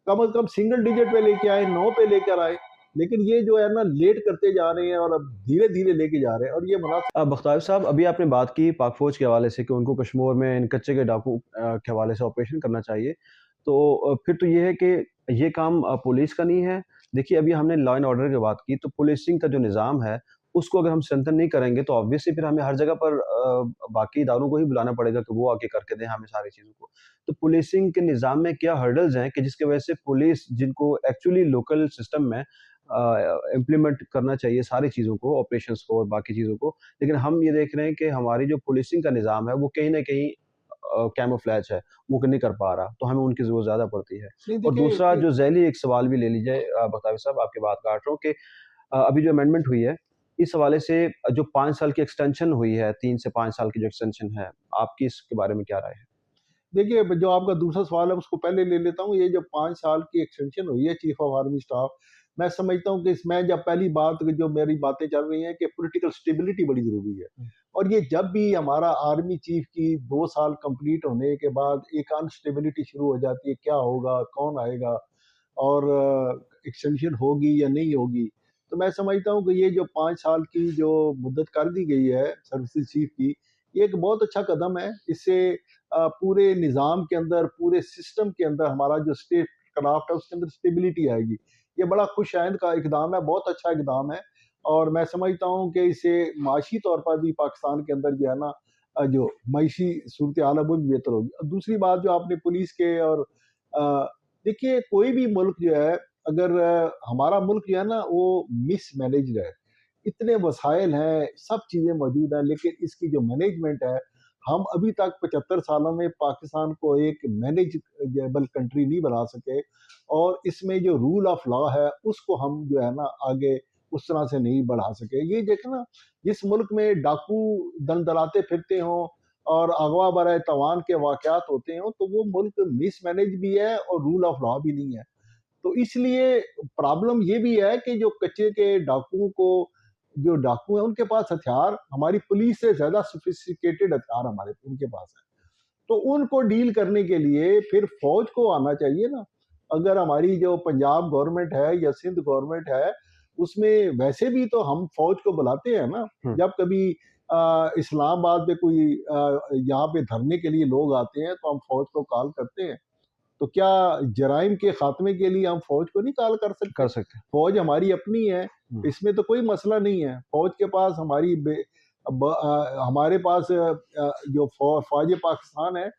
Speaker 1: कम से कम सिंगल डिजिट पे लेके आए, 9 पे लेकर आए। लेकिन ये जो है ना लेट करते जा रहे हैं और अब धीरे-धीरे लेके जा रहे हैं और ये मुनासिब
Speaker 2: बख्तार साहब, अभी आपने बात की पाक फ़ौज के हवाले से कि उनको कश्मीर में इन कच्चे के डाकू के हवाले से ऑपरेशन करना चाहिए। तो फिर तो ये है कि ये काम पुलिस का नहीं है। देखिए, अभी हमने लॉ एंड ऑर्डर की बात की, तो पुलिसिंग का जो निज़ाम है, उसको अगर हम स्ट्रेंथन नहीं करेंगे, तो ऑब्वियसली फिर हमें हर जगह पर बाकी इदारों को ही बुलाना पड़ेगा कि वो आके करके दें हमें सारी चीज़ों को। तो पुलिसिंग के निज़ाम में क्या हर्डल्स हैं कि जिसकी वजह से पुलिस जिनको एक्चुअली लोकल सिस्टम में इम्प्लीमेंट करना चाहिए सारी चीज़ों को, ऑपरेशंस को और बाकी चीज़ों को, लेकिन हम ये देख रहे हैं कि हमारी जो पुलिसिंग का निज़ाम है, वो कहीं न कहीं कैमोफ्लेज है, वो नहीं कर पा रहा, तो हमें उनकी ज़रूरत ज़्यादा पड़ती है।
Speaker 1: नहीं
Speaker 2: और
Speaker 1: देखिए
Speaker 2: दूसरा
Speaker 1: कि
Speaker 2: जो ज़ैली एक सवाल भी ले लीजिए बख्तावी साहब, आपकी बात काट रहा हूँ कि अभी जो अमेंडमेंट हुई है, इस हवाले से जो 5 साल की एक्सटेंशन हुई है, 3 से 5 साल की जो एक्सटेंशन है, आपकी इसके बारे में क्या राय है?
Speaker 1: देखिए, जो आपका दूसरा सवाल है उसको पहले ले लेता हूँ। ये जो 5 साल की एक्सटेंशन हुई है चीफ ऑफ आर्मी स्टाफ, मैं समझता हूँ कि इसमें जब पहली बात जो मेरी बातें चल रही हैं कि पॉलिटिकल स्टेबिलिटी बड़ी ज़रूरी है।
Speaker 2: हुँ।
Speaker 1: और ये जब भी हमारा आर्मी चीफ की 2 साल कंप्लीट होने के बाद एक अनस्टेबिलिटी शुरू हो जाती है, क्या होगा, कौन आएगा और एक्सटेंशन होगी या नहीं होगी। तो मैं समझता हूँ कि ये जो 5 साल की जो मुद्दत कर दी गई है सर्विसेज़ चीफ की, ये एक बहुत अच्छा कदम है। इससे पूरे निज़ाम के अंदर, पूरे सिस्टम के अंदर हमारा जो स्टेट क्राफ्ट है उसके अंदर स्टेबिलिटी आएगी। ये बड़ा खुशआइंद का इक़दाम है, बहुत अच्छा इक़दाम है और मैं समझता हूँ कि इससे माशी तौर पर भी पाकिस्तान के अंदर जो है ना जो मईशी सूरत-ए-हाल है वो भी बेहतर होगी। दूसरी बात जो आपने पुलिस के और देखिए, कोई भी मुल्क जो है, अगर हमारा मुल्क जो है ना वो मिसमैनेज्ड है। इतने वसाइल हैं, सब चीज़ें मौजूद हैं, लेकिन इसकी जो मैनेजमेंट है, हम अभी तक 75 सालों में पाकिस्तान को एक मैनेजेबल कंट्री नहीं बना सके, और इसमें जो रूल ऑफ लॉ है, उसको हम जो है ना आगे उस तरह से नहीं बढ़ा सके। ये देखो ना, जिस मुल्क में डाकू दलदलाते फिरते हों और अगवा बरए तवान के वाक़यात होते हों, तो वो मुल्क मिसमैनेज भी है और रूल ऑफ लॉ भी नहीं है। तो इसलिए प्रॉब्लम ये भी है कि जो कच्चे के डाकुओं को, जो डाकू हैं उनके पास हथियार हमारी पुलिस से ज़्यादा सोफिस्टिकेटेड हथियार हमारे उनके पास है। तो उनको डील करने के लिए फिर फौज को आना चाहिए ना। अगर हमारी जो पंजाब गवर्नमेंट है या सिंध गवर्नमेंट है, उसमें वैसे भी तो हम फौज को बुलाते हैं ना।
Speaker 2: हुँ।
Speaker 1: जब कभी इस्लामाबाद में कोई यहाँ पे धरने के लिए लोग आते हैं, तो हम फौज को कॉल करते हैं। तो क्या जराइम के खात्मे के लिए हम फौज को नहीं कॉल कर सकते?
Speaker 2: कर सकते हैं।
Speaker 1: फौज हमारी अपनी है,
Speaker 2: हुँ।
Speaker 1: इसमें तो कोई मसला नहीं है। फौज के पास हमारे पास जो फौज पाकिस्तान है,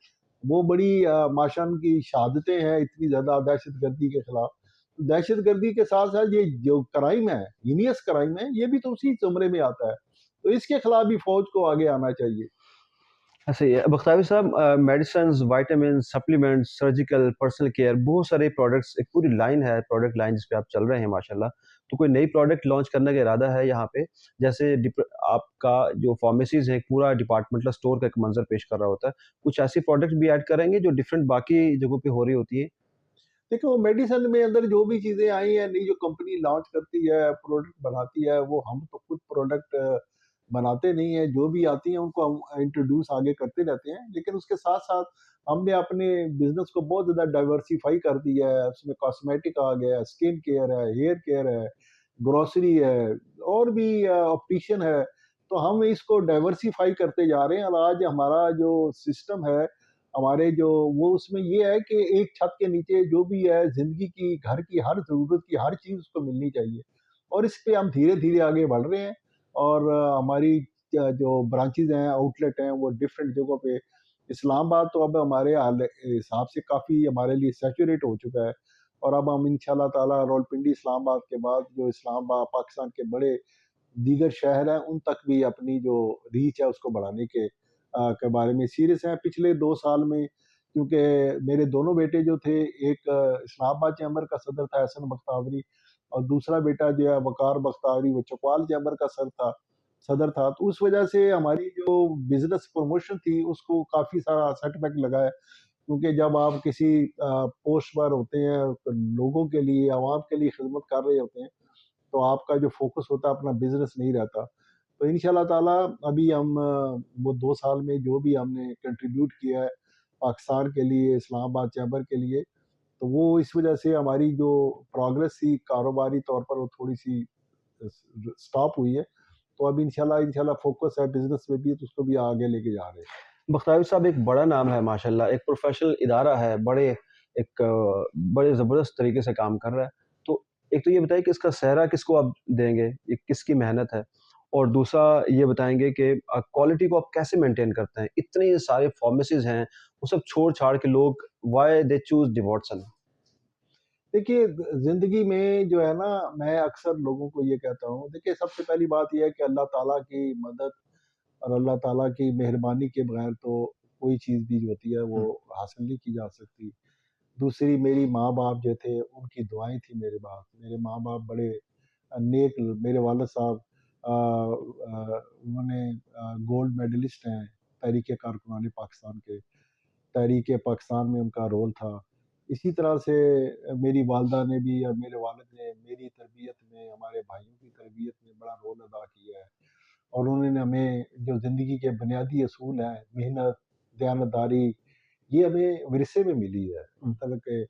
Speaker 1: वो बड़ी माशाअल्लाह की शहादतें हैं इतनी ज़्यादा दहशतगर्दी के खिलाफ। तो दहशतगर्दी के साथ-साथ ये जो क्राइम है, हीनियस क्राइम है, ये भी तो उसी ज़ुमरे में आता है। तो इसके खिलाफ भी फौज को आगे आना चाहिए।
Speaker 2: ऐसे ही है। बख्तावी साहब medicines, vitamins, supplements, surgical, personal care बहुत सारे प्रोडक्ट्स एक पूरी लाइन है, प्रोडक्ट लाइन जिस पे आप चल रहे हैं माशाल्लाह। तो कोई नई प्रोडक्ट लॉन्च करने का इरादा है यहाँ पे? जैसे आपका जो फार्मेसीज़ है, एक पूरा डिपार्टमेंटल स्टोर का एक मंज़र पेश कर रहा होता है। कुछ ऐसी प्रोडक्ट भी ऐड करेंगे जो डिफरेंट बाकी जगहों पे हो रही होती है?
Speaker 1: देखो, मेडिसिन में अंदर जो भी चीज़ें आई हैं, नई जो कंपनी लॉन्च करती है, प्रोडक्ट बनाती है, वो हम तो खुद प्रोडक्ट बनाते नहीं हैं। जो भी आती हैं, उनको हम इंट्रोड्यूस आगे करते रहते हैं। लेकिन उसके साथ-साथ हमने अपने बिज़नेस को बहुत ज़्यादा डाइवर्सिफ़ाई कर दिया है। उसमें कॉस्मेटिक आ गया है, स्किन केयर है, हेयर केयर है, ग्रोसरी है, और भी ऑप्टिशियन है। तो हम इसको डाइवर्सिफ़ाई करते जा रहे हैं, और आज हमारा जो सिस्टम है, हमारे जो वो उसमें ये है कि एक छत के नीचे जो भी है ज़िंदगी की, घर की हर ज़रूरत की हर चीज़ उसको मिलनी चाहिए, और इस पे हम धीरे-धीरे आगे बढ़ रहे हैं। और हमारी जो ब्रांचेज़ हैं, आउटलेट हैं, वो डिफरेंट जगहों पे। इस्लामाबाद तो अब हमारे हिसाब से काफ़ी हमारे लिए सैचुरेट हो चुका है, और अब हम इंशाल्लाह ताला रावलपिंडी इस्लामाबाद के बाद जो इस्लामाबाद पाकिस्तान के बड़े दीगर शहर हैं, उन तक भी अपनी जो रीच है उसको बढ़ाने के बारे में सीरियस हैं। पिछले 2 साल में, क्योंकि मेरे दोनों बेटे जो थे, एक इस्लामाबाद चैम्बर का सदर था एहसन बख्तावरी, और दूसरा बेटा जो है वक़ार बख्तावरी, वो चकवाल चैम्बर का सदर था। तो उस वजह से हमारी जो बिज़नेस प्रमोशन थी, उसको काफ़ी सारा सेटबैक लगा है। क्योंकि जब आप किसी पोस्ट पर होते हैं, तो लोगों के लिए, आवाम के लिए खिदमत कर रहे होते हैं, तो आपका जो फ़ोकस होता है अपना बिज़नेस नहीं रहता। तो इंशाअल्लाह ताला अभी हम वो 2 साल में जो भी हमने कंट्रीब्यूट किया है पाकिस्तान के लिए, इस्लामाबाद चैम्बर के लिए, तो वो इस वज़ह से हमारी जो प्रोग्रेस थी कारोबारी तौर पर, वो थोड़ी-सी स्टॉप हुई है। तो अब इंशाअल्लाह इंशाअल्लाह फ़ोकस है बिज़नेस में भी, तो उसको भी आगे लेके जा रहे हैं।
Speaker 2: बख्तावी साहब एक बड़ा नाम है माशाल्लाह, एक प्रोफ़ेशनल इदारा है, बड़े ज़बरदस्त तरीके से काम कर रहा है। तो एक तो ये बताइए कि इसका सेहरा किसको आप देंगे? ये किसकी मेहनत है? और दूसरा ये बताएँगे कि क्वालिटी को आप कैसे मेंटेन करते हैं? इतने सारे फ़ार्मेसीज़ हैं, वो सब छोड़-छाड़ के लोग व्हाई दे चूज़ डिवॉट्सन?
Speaker 1: देखिए, ज़िंदगी में जो है ना, मैं अक्सर लोगों को ये कहता हूँ, देखिए सबसे पहली बात ये है कि अल्लाह ताला की मदद और अल्लाह ताला की मेहरबानी के बगैर तो कोई चीज़ भी जो होती है वो
Speaker 2: हुँ,
Speaker 1: हासिल नहीं की जा सकती। दूसरी, मेरी माँ-बाप जो थे उनकी दुआएँ थी मेरे बाद। मेरे माँ-बाप बड़े नेक, मेरे वालिद साहब उन्होंने गोल्ड मेडलिस्ट हैं तहरीक कारकुनान पाकिस्तान के। तहरीक पाकिस्तान में उनका रोल था। इसी तरह से मेरी वालिदा ने भी और मेरे वालिद ने मेरी तरबियत में, हमारे भाइयों की तरबियत में बड़ा रोल अदा किया है। और उन्होंने हमें जो ज़िंदगी के बुनियादी असूल हैं, मेहनत, दयानतदारी, ये हमें विरसे में मिली है।
Speaker 2: हुँ।
Speaker 1: मतलब कि,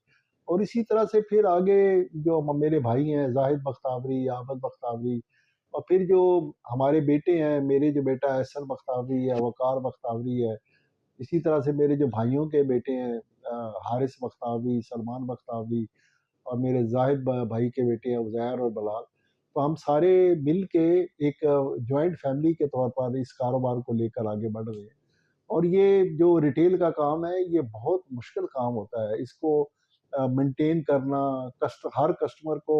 Speaker 1: और इसी तरह से फिर आगे जो मेरे भाई हैं, ज़ाहिद बख्तावरी, आबद बख्तावरी, और फिर जो हमारे बेटे हैं, मेरे जो बेटा एहसन बख्तावरी है, वक़ार बख्तावरी है, इसी तरह से मेरे जो भाइयों के बेटे हैं, हारिस बख्तावरी, सलमान बख्तावरी, और मेरे ज़ाहिद भाई के बेटे हैं उज़ैर और बलाल। तो हम सारे मिल के एक जॉइंट फैमिली के तौर पर इस कारोबार को लेकर आगे बढ़ रहे हैं। और ये जो रिटेल का काम है, ये बहुत मुश्किल काम होता है। इसको मेंटेन करना, हर कस्टमर को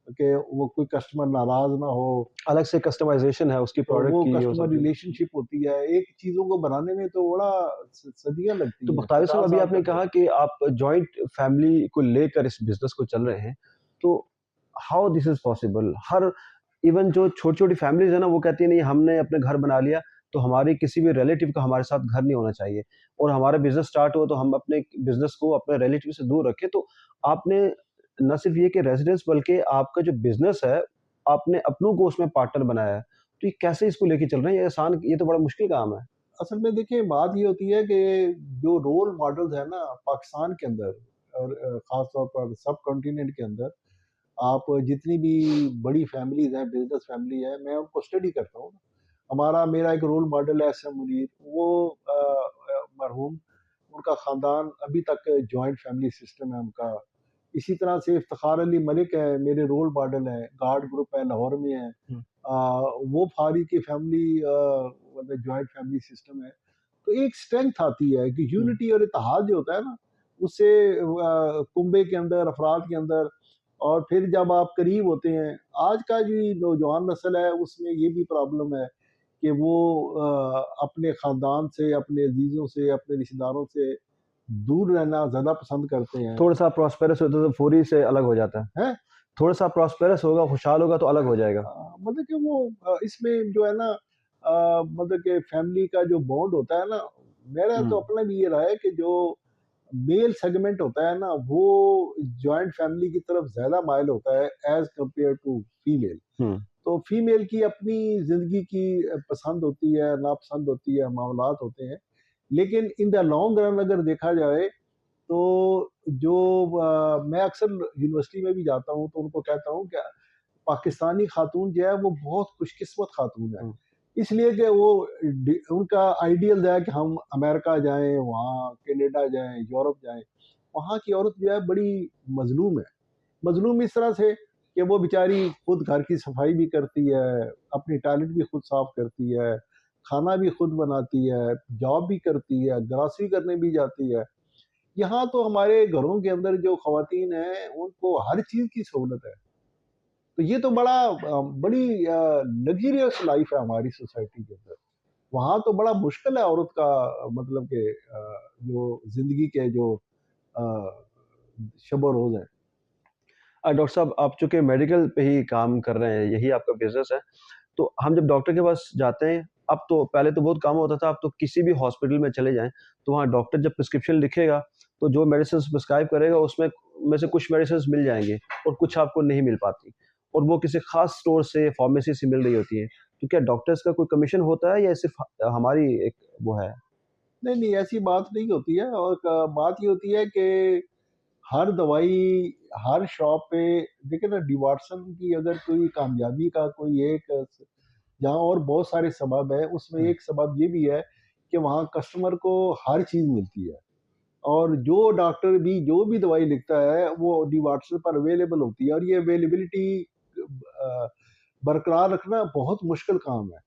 Speaker 1: कि वो कोई कस्टमर नाराज़ ना हो,
Speaker 2: अलग से कस्टमाइज़ेशन है उसकी
Speaker 1: तो
Speaker 2: प्रोडक्ट
Speaker 1: वो
Speaker 2: की और
Speaker 1: कस्टमर
Speaker 2: सब चीज़।
Speaker 1: रिलेशनशिप होती है। एक चीज़ों को बनाने में तो बड़ा सदियाँ
Speaker 2: तो
Speaker 1: लगती हैं,
Speaker 2: बख्तावर साहब
Speaker 1: 50
Speaker 2: अभी
Speaker 1: साल
Speaker 2: आपने
Speaker 1: तक
Speaker 2: कहा
Speaker 1: लगते
Speaker 2: कि आप जॉइंट फैमिली को लेकर इस बिज़नेस को चल रहे हैं, तो how this is possible? Her even जो छोटी-छोटी फैमिलीज़ है ना, वो कहती है नहीं हमने अपने घर बना लिया, तो हमारी किसी भी रिलेटिव का हमारे साथ घर नहीं होना चाहिए और हमारा बिज़नेस स्टार्ट हुआ तो हम अपने बिज़नेस को अपने रिलेटिव से दूर रखें। तो आपने न सिर्फ़ ये कि रेज़िडेंस बल्कि आपका जो बिज़नेस है, आपने अपनों को उसमें पार्टनर बनाया है। तो ये कैसे इसको लेके चल रहे हैं? ये तो बड़ा मुश्किल काम है।
Speaker 1: असल में देखिए बात ये होती है कि जो रोल मॉडल्स है ना पाकिस्तान के अंदर और ख़ास तौर पर सब कॉन्टिनेंट के अंदर, आप जितनी भी बड़ी फैमिलीज़ हैं, बिज़नेस फैमिली है, मैं उनको स्टडी करता हूँ। मेरा एक रोल मॉडल है एहसन मुनीर, वो मरहूम, उनका ख़ानदान अभी तक जॉइंट फैमिली सिस्टम है उनका। इसी तरह से इफ्तिखार अली मलिक है, मेरे रोल मॉडल हैं, गार्ड ग्रुप है, लाहौर में है।
Speaker 2: हुँ,
Speaker 1: अ, वो फारी की फैमिली मतलब जॉइंट फैमिली सिस्टम है। तो एक स्ट्रेंथ आती है कि
Speaker 2: हुँ।
Speaker 1: यूनिटी और इत्तेहाद जो होता है ना, उससे कुंबे के अंदर, अफराद के अंदर, और फिर जब आप करीब होते हैं, आज का जो ये नौजवान नस्ल है, उसमें ये भी प्रॉब्लम है कि वो अपने ख़ानदान से, अपने अज़ीज़ों से, अपने रिश्तेदारों से दूर रहना ज़्यादा पसंद करते हैं।
Speaker 2: थोड़ा-सा प्रॉस्पेरस होता है तो फौरी से अलग हो जाता है।
Speaker 1: हैं?
Speaker 2: थोड़ा-सा प्रॉस्पेरस होगा, खुशहाल होगा तो अलग हो जाएगा।
Speaker 1: मतलब कि वो इसमें जो है ना मतलब कि फैमिली का जो बॉन्ड होता है ना, मेरा
Speaker 2: हुँ,
Speaker 1: तो अपना भी ये रहा है कि जो मेल सेगमेंट होता है ना, वो जॉइंट फैमिली की तरफ ज़्यादा माइल होता है एज़ कंपेयर टू फीमेल।
Speaker 2: हुँ।
Speaker 1: तो फीमेल की अपनी ज़िंदगी की पसंद होती है, नापसंद होती है, मामलात होते हैं। लेकिन इन द लॉन्ग रन अगर देखा जाए, तो जो मैं अक्सर यूनिवर्सिटी में भी जाता हूँ, तो उनको कहता हूँ कि पाकिस्तानी खातून जो है वो बहुत खुशकिस्मत खातून है।
Speaker 2: हुँ,
Speaker 1: इसलिए कि वो उनका आइडियल है कि हम अमेरिका जाएँ, वहाँ कनाडा जाएँ, यूरोप जाएँ। वहाँ की औरत जो है बड़ी मज़लूम है। मज़लूम इस तरह से कि वो बेचारी खुद घर की सफाई भी करती है, अपनी टॉयलेट भी खुद साफ करती है, खाना भी खुद बनाती है, जॉब भी करती है, ग्रॉसरी करने भी जाती है। यहाँ तो हमारे घरों के अंदर जो ख़वातीन हैं, उनको हर चीज़ की सहूलत है। तो ये तो बड़ी लग्ज़रियस लाइफ़ है हमारी सोसाइटी के अंदर। वहाँ तो बड़ा मुश्किल है औरत का मतलब कि जो ज़िंदगी के जो अ, शब-ओ-रोज़ है।
Speaker 2: डॉक्टर साहब आप चूँकि मेडिकल पे ही काम कर रहे हैं, यही आपका बिज़नेस है, तो हम जब डॉक्टर के पास जाते हैं, अब तो पहले तो बहुत कम होता था, अब तो किसी भी हॉस्पिटल में चले जाएँ, तो वहाँ डॉक्टर जब प्रिस्क्रिप्शन लिखेगा, तो जो मेडिसिन्स प्रिस्क्राइब करेगा, उसमें में से कुछ मेडिसिन्स मिल जाएँगे और कुछ आपको नहीं मिल पाती और वो किसी ख़ास स्टोर से, फार्मेसी से मिल रही होती है। तो क्या डॉक्टर्स का कोई कमीशन होता है या सिर्फ़ हमारी एक वो है?
Speaker 1: नहीं, नहीं ऐसी बात नहीं होती है, और बात ये होती है कि हर दवाई, हर शॉप पे देखिए ना, डिवाटसन की अगर कोई कामयाबी का कोई एक जहाँ और बहुत सारे सबब है, उसमें
Speaker 2: हुँ,
Speaker 1: एक सबब ये भी है कि वहाँ कस्टमर को हर चीज़ मिलती है। और जो डॉक्टर भी जो भी दवाई लिखता है, वो डिवाटसन पर अवेलेबल होती है, और ये अवेलेबिलिटी अ, बरकरार रखना बहुत मुश्किल काम है।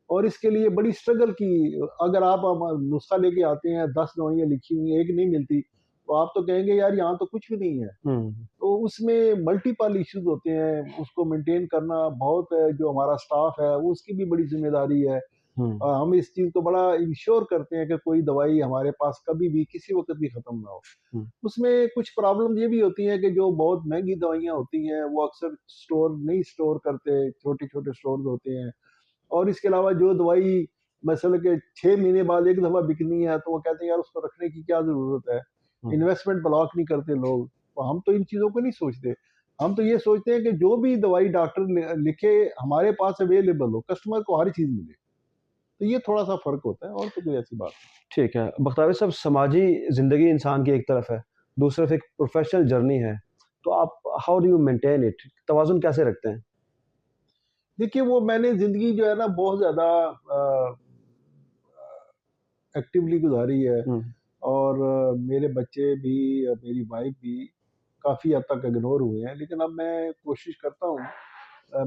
Speaker 1: और इसके लिए बड़ी स्ट्रगल की, अगर आप नुस्खा लेके आते हैं, 10 दवाइयाँ लिखी हुई हैं, एक नहीं मिलती, तो आप तो कहेंगे यार यहाँ तो कुछ भी नहीं है।
Speaker 2: हुँ,
Speaker 1: तो उसमें मल्टीपल इश्यूज़ होते हैं, उसको मेंटेन करना बहुत जो हमारा स्टाफ है, वो उसकी भी बड़ी ज़िम्मेदारी है।
Speaker 2: हुँ,
Speaker 1: हम इस चीज़ को बड़ा इंश्योर करते हैं कि कोई दवाई हमारे पास कभी भी किसी वक़्त भी ख़त्म ना हो।
Speaker 2: हुँ,
Speaker 1: उसमें कुछ प्रॉब्लम ये भी होती हैं कि जो बहुत महँगी दवाइयाँ होती हैं, वो अक्सर स्टोर नहीं स्टोर करते, छोटे-छोटे स्टोर्स होते हैं। और इसके अलावा जो दवाई मसलन के 6 महीने बाद एक दफ़ा बिकनी है, तो वो कहते हैं यार उसको रखने की क्या ज़रूरत है?
Speaker 2: हुँ।
Speaker 1: इन्वेस्टमेंट ब्लॉक नहीं करते लोग। तो हम तो इन चीज़ों को नहीं सोचते। हम तो ये सोचते हैं कि जो भी दवाई डॉक्टर लिखे हमारे पास अवेलेबल हो, कस्टमर को हर चीज़ मिले। तो ये थोड़ा-सा फ़र्क होता है, और तो कोई ऐसी बात नहीं।
Speaker 2: ठीक है। बख्तावर साहब समाजी ज़िंदगी इंसान की एक तरफ है, दूसरी तरफ एक प्रोफ़ेशनल जर्नी है। तो आप how do you maintain it? तवाज़ुन कैसे रखते हैं?
Speaker 1: देखिए, वो मैंने ज़िंदगी जो है ना बहुत ज़्यादा एक्टिवली गुज़ारी है,
Speaker 2: हुँ,
Speaker 1: और मेरे बच्चे भी, मेरी वाइफ़ भी काफ़ी हद तक इग्नोर हुए हैं। लेकिन अब मैं कोशिश करता हूँ,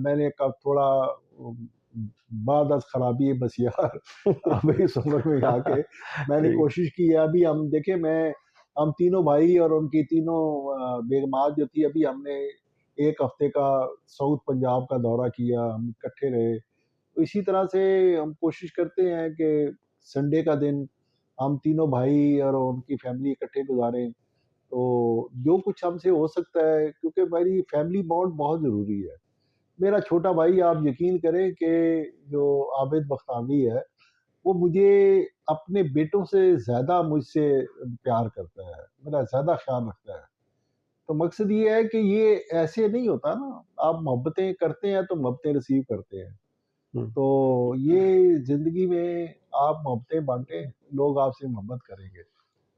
Speaker 1: मैंने कब थोड़ा बाद अज़ खराबी बस यार अब इस उम्र में आके मैंने
Speaker 2: ठीक।
Speaker 1: कोशिश की है। अभी हम देखिए, मैं हम तीनों भाई और उनकी तीनों बेगमात जो थी, अभी हमने 1 हफ्ते का साउथ पंजाब का दौरा किया, हम इकट्ठे रहे। तो इसी तरह से हम कोशिश करते हैं कि संडे का दिन हम तीनों भाई और उनकी फैमिली इकट्ठे गुज़ारें। तो जो कुछ हमसे हो सकता है, क्योंकि मेरी फैमिली बॉन्ड बहुत ज़रूरी है। मेरा छोटा भाई, आप यकीन करें कि जो आबिद बख्तावरी है, वो मुझे अपने बेटों से ज़्यादा मुझसे प्यार करता है, मेरा ज़्यादा ख़्याल रखता है। तो मकसद ये है कि ये ऐसे नहीं होता ना, आप मोहब्बतें करते हैं तो मोहब्बतें रिसीव करते हैं।
Speaker 2: हुँ।
Speaker 1: तो ये ज़िंदगी में आप मोहब्बतें बाँटें, लोग आपसे मोहब्बत करेंगे।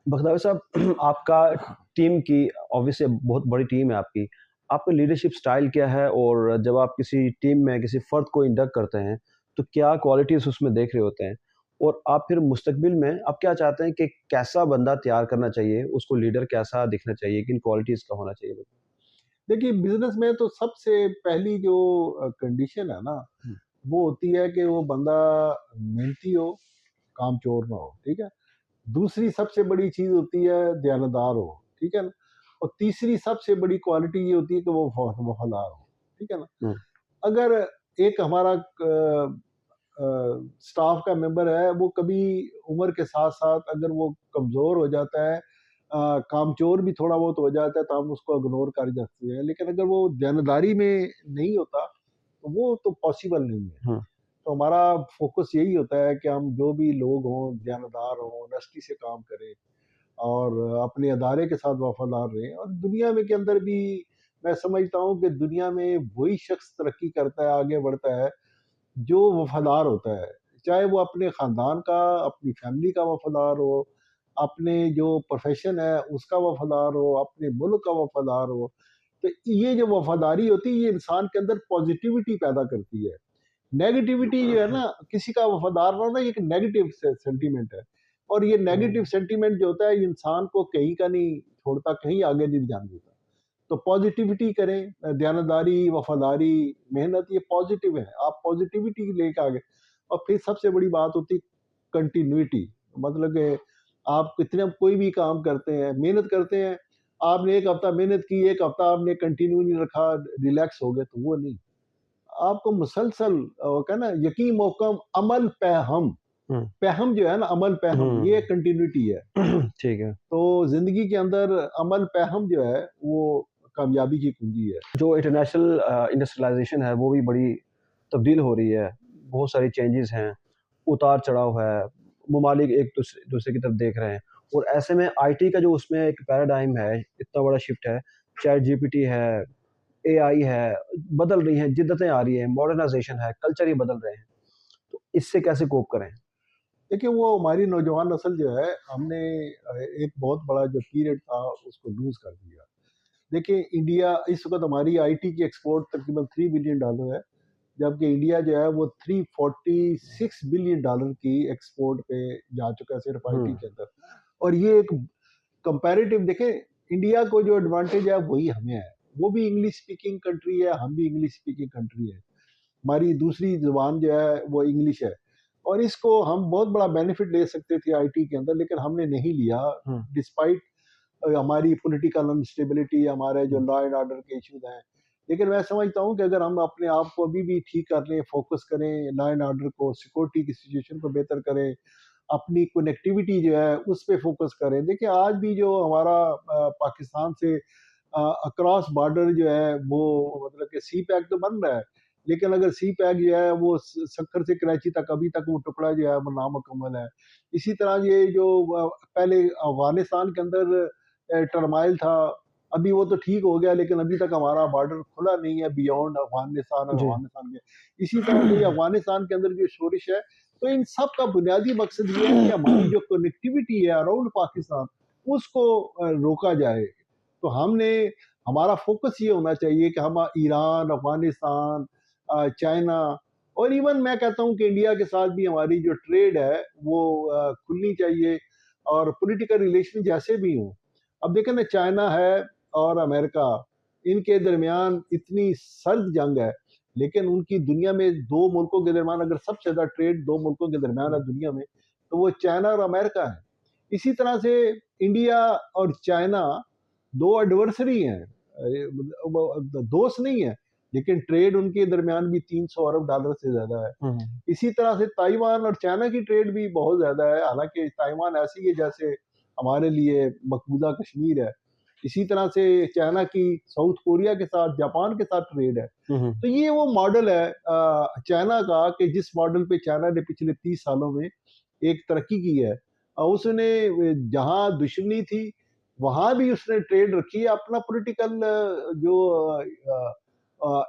Speaker 2: बख्तावर साहब आपका टीम की ऑब्वियसली बहुत बड़ी टीम है आपकी। आपका लीडरशिप स्टाइल क्या है? और जब आप किसी टीम में किसी फ़र्द को इंडक्ट करते हैं, तो क्या क्वालिटीज़ उसमें देख रहे होते हैं? और आप फिर मुस्तकबिल में आप क्या चाहते हैं कि कैसा बंदा तैयार करना चाहिए? उसको लीडर कैसा दिखना चाहिए? किन क्वालिटीज़ का होना चाहिए?
Speaker 1: देखिए, बिज़नेस में तो सबसे पहली जो कंडीशन है ना,
Speaker 2: हुँ,
Speaker 1: वो होती है कि वो बंदा मेहनती हो, कामचोर ना हो, ठीक है? दूसरी सबसे बड़ी चीज़ होती है दयानतदार हो, ठीक है ना? और तीसरी सबसे बड़ी क्वालिटी ये होती है कि वो वफ़ादार हो, ठीक है ना?
Speaker 2: हुँ,
Speaker 1: अगर एक हमारा स्टाफ का मेंबर है, वो कभी उम्र के साथ-साथ अगर वो कमज़ोर हो जाता है, कामचोर भी थोड़ा बहुत हो जाता है, तो हम उसको इग्नोर कर सकते हैं। लेकिन अगर वो देनदारी में नहीं होता, तो वो तो पॉसिबल नहीं है।
Speaker 2: हुँ,
Speaker 1: तो हमारा फ़ोकस यही होता है कि हम जो भी लोग हों, देनदार हों, ऑनेस्टी से काम करें और अपने अदारे के साथ वफ़ादार रहें। और दुनिया में के अंदर भी मैं समझता हूँ कि दुनिया में वही शख्स तरक्की करता है, आगे बढ़ता है, जो वफ़ादार होता है। चाहे वो अपने ख़ानदान का, अपनी फ़ैमिली का वफ़ादार हो, अपने जो प्रोफ़ेशन है उसका वफ़ादार हो, अपने मुल्क का वफ़ादार हो। तो ये जो वफ़ादारी होती है, ये इंसान के अंदर पॉज़िटिविटी पैदा करती है। नेगेटिविटी जो है ना, किसी का वफ़ादार ना होना, ये एक नेगेटिव सेंटीमेंट है। और ये नेगेटिव
Speaker 2: हुँ,
Speaker 1: सेंटीमेंट जो होता है, ये इंसान को कहीं का नहीं छोड़ता, कहीं आगे नहीं जाने देता। तो पॉजिटिविटी करें, दयानतदारी, वफ़ादारी, मेहनत, ये पॉजिटिव है। आप पॉजिटिविटी लेके आगे। और फिर सबसे बड़ी बात होती है कंटिन्यूटी। मतलब कि आप कितना कोई भी काम करते हैं, मेहनत करते हैं, आपने 1 हफ्ता मेहनत की, 1 हफ्ता आपने कंटिन्यू नहीं रखा, रिलैक्स हो गए, तो वो नहीं। आपको मुसलसल क्या ना, यकीन मोहकम अमल पैहम,
Speaker 2: हुँ,
Speaker 1: पैहम जो है ना, अमल पैहम, ये
Speaker 2: हुँ,
Speaker 1: कंटिन्यूटी है।
Speaker 2: ठीक है।
Speaker 1: तो ज़िंदगी के अंदर अमल पैहम जो है, वो कामयाबी की कुंजी है।
Speaker 2: जो इंटरनेशनल इंडस्ट्रियलाइज़ेशन है, वो भी बड़ी तब्दील हो रही है। बहुत सारी चेंजेज़ हैं, उतार-चढ़ाव है, ममालिक एक दूसरे दूसरे की तरफ देख रहे हैं और ऐसे में आईटी का जो उसमें एक पैराडाइम है, इतना बड़ा शिफ्ट है, चैट जीपीटी है, एआई है, बदल रही हैं, जिद्दतें आ रही हैं, मॉडर्नाइज़ेशन है, कल्चर ही बदल रहे हैं। तो इससे कैसे कोप करें?
Speaker 1: देखिए, वो हमारी नौजवान नस्ल जो है, हमने एक बहुत बड़ा जो पीरियड था, उसको लूज़ कर दिया। देखिए, इंडिया इस वक़्त हमारी आईटी की एक्सपोर्ट तकरीबन $3 बिलियन है, जबकि इंडिया जो है वो $346 बिलियन की एक्सपोर्ट पे जा चुका है, सिर्फ़
Speaker 2: हुँ,
Speaker 1: आईटी के अंदर। और ये एक कंपैरेटिव देखें, इंडिया को जो एडवांटेज है वही हमें है। वो भी इंग्लिश स्पीकिंग कंट्री है, हम भी इंग्लिश स्पीकिंग कंट्री है। हमारी दूसरी ज़ुबान जो है वो इंग्लिश है। और इसको हम बहुत बड़ा बेनिफिट ले सकते थे आईटी के अंदर, लेकिन हमने नहीं लिया,
Speaker 2: हुँ,
Speaker 1: डिस्पाइट हमारी पॉलिटिकल अनस्टेबिलिटी, हमारे जो
Speaker 2: हुँ,
Speaker 1: लॉ एंड ऑर्डर के इश्यूज़ हैं। लेकिन मैं समझता हूँ कि अगर हम अपने आप को अभी भी ठीक कर लें, फ़ोकस करें, लॉ एंड ऑर्डर को, सिक्योरिटी की सिचुएशन को बेहतर करें, अपनी कनेक्टिविटी जो है उस पे फ़ोकस करें। देखिए, आज भी जो हमारा पाकिस्तान से अक्रॉस बॉर्डर जो है वो, मतलब कि सी पैक तो बन रहा है, लेकिन अगर सी पैक जो है वो सक्खर से कराची तक, अभी तक वो टुकड़ा जो है वो नामुकम्मल है। इसी तरह ये जो पहले अफगानिस्तान के अंदर टर्माइल था, अभी वो तो ठीक हो गया, लेकिन अभी तक हमारा बॉर्डर खुला नहीं है बियॉन्ड अफगानिस्तान और
Speaker 2: जी।
Speaker 1: अफगानिस्तान में। इसी तरह से ये अफगानिस्तान के अंदर जो शोरिश है, तो इन सब का बुनियादी मकसद ये है कि हमारी जो कनेक्टिविटी है अराउंड पाकिस्तान, उसको रोका जाए। तो हमने हमारा फ़ोकस ये होना चाहिए कि हम ईरान, अफ़गानिस्तान, चाइना और इवन मैं कहता हूँ कि इंडिया के साथ भी हमारी जो ट्रेड है, वो खुलनी चाहिए और पॉलिटिकल रिलेशन जैसे भी हों। अब देखें ना, चाइना है और अमेरिका, इनके दरमियान इतनी सर्द जंग है, लेकिन उनकी दुनिया में 2 मुल्कों के दरमियान अगर सबसे ज़्यादा ट्रेड 2 मुल्कों के दरमियान है
Speaker 2: हुँ,
Speaker 1: दुनिया में, तो वो चाइना और अमेरिका है। इसी तरह से इंडिया और चाइना 2 एडवर्सरी हैं, दोस्त नहीं है, लेकिन ट्रेड उनके दरमियान भी 300 अरब डॉलर से ज़्यादा है।
Speaker 2: हुँ, हुँ।
Speaker 1: इसी तरह से ताइवान और चाइना की ट्रेड भी बहुत ज़्यादा है, हालाँकि ताइवान ऐसी है जैसे हमारे लिए मकबूजा कश्मीर है। इसी तरह से चाइना की साउथ कोरिया के साथ, जापान के साथ ट्रेड है।
Speaker 2: हुँ, हुँ।
Speaker 1: तो ये वो मॉडल है चाइना का, कि जिस मॉडल पे चाइना ने पिछले 30 सालों में एक तरक्की की है। उसने जहाँ दुश्मनी थी, वहाँ भी उसने ट्रेड रखी है, अपना पॉलिटिकल जो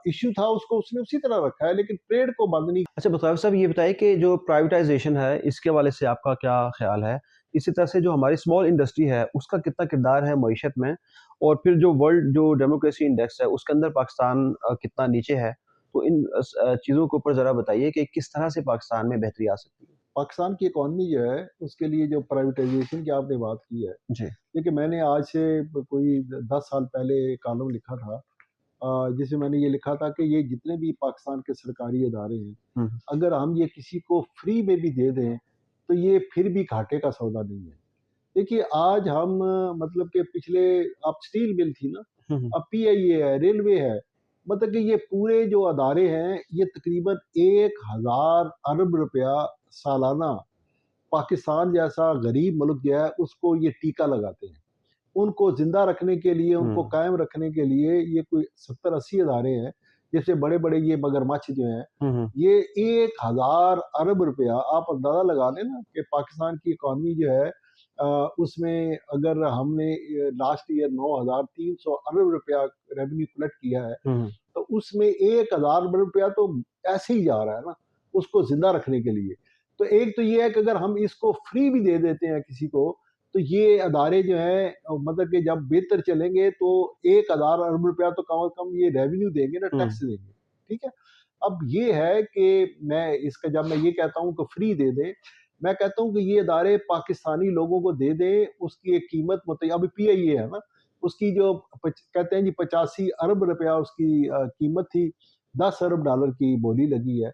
Speaker 1: इश्यू था उसको उसने उसी तरह रखा है, लेकिन ट्रेड को बंद नहीं।
Speaker 2: अच्छा बता साहब ये बताइए कि जो प्राइवेटाइज़ेशन है, इसके हवाले से आपका क्या ख़्याल है? इसी तरह से जो हमारी स्मॉल इंडस्ट्री है, उसका कितना किरदार है मईशत में? और फिर जो वर्ल्ड जो डेमोक्रेसी इंडेक्स है, उसके अंदर पाकिस्तान कितना नीचे है? तो इन चीज़ों के ऊपर ज़रा बताइए कि किस तरह से पाकिस्तान में बेहतरी आ सकती है?
Speaker 1: पाकिस्तान की इकॉनमी जो है, उसके लिए जो प्राइवेटाइजेशन की आपने बात की है,
Speaker 2: जी।
Speaker 1: देखिए मैंने आज से कोई 10 साल पहले एक कॉलम लिखा था, जिसमें मैंने ये लिखा था कि ये जितने भी पाकिस्तान के सरकारी इदारे हैं,
Speaker 2: हुँ,
Speaker 1: अगर हम ये किसी को फ्री में भी दे दें, तो ये फिर भी घाटे का सौदा नहीं है। देखिए आज हम मतलब कि पिछले, अब स्टील मिल थी ना,
Speaker 2: हुँ, हुँ,
Speaker 1: अब पीआईए है, रेलवे है, मतलब कि ये पूरे जो अदारे हैं, ये तकरीबन 1000 अरब रुपया सालाना पाकिस्तान जैसा गरीब मुल्क जो है, उसको ये टीका लगाते हैं। उनको ज़िंदा रखने के लिए, उनको
Speaker 2: हुँ,
Speaker 1: कायम रखने के लिए ये कोई 70-80 अदारे हैं, जैसे बड़े-बड़े ये मगरमच्छ जो हैं,
Speaker 2: हुँ, हुँ,
Speaker 1: ये 1000 अरब रुपया आप अंदाज़ा लगा लें ना कि पाकिस्तान की इकॉनमी जो है उसमें अगर हमने लास्ट ईयर 9300 अरब रुपया रेवेन्यू कलेक्ट किया है,
Speaker 2: हुँ, हुँ,
Speaker 1: तो उसमें 1000 रुपया तो ऐसे ही जा रहा है ना, उसको ज़िंदा रखने के लिए। तो एक तो ये है कि अगर हम इसको फ्री भी दे देते हैं किसी को, तो ये अदारे जो हैं मतलब कि जब बेहतर चलेंगे तो 1000 अरब रुपया तो कम से कम ये रेवेन्यू देंगे ना,
Speaker 2: हुँ,
Speaker 1: टैक्स देंगे, ठीक है? अब ये है कि मैं इसका, जब मैं ये कहता हूँ कि फ्री दे दें, मैं कहता हूँ कि ये अदारे पाकिस्तानी लोगों को दे दें, उसकी एक कीमत अभी पीआईए है ना, उसकी जो कहते हैं जी 85 अरब रुपया उसकी कीमत थी, 10 अरब डॉलर की बोली लगी है।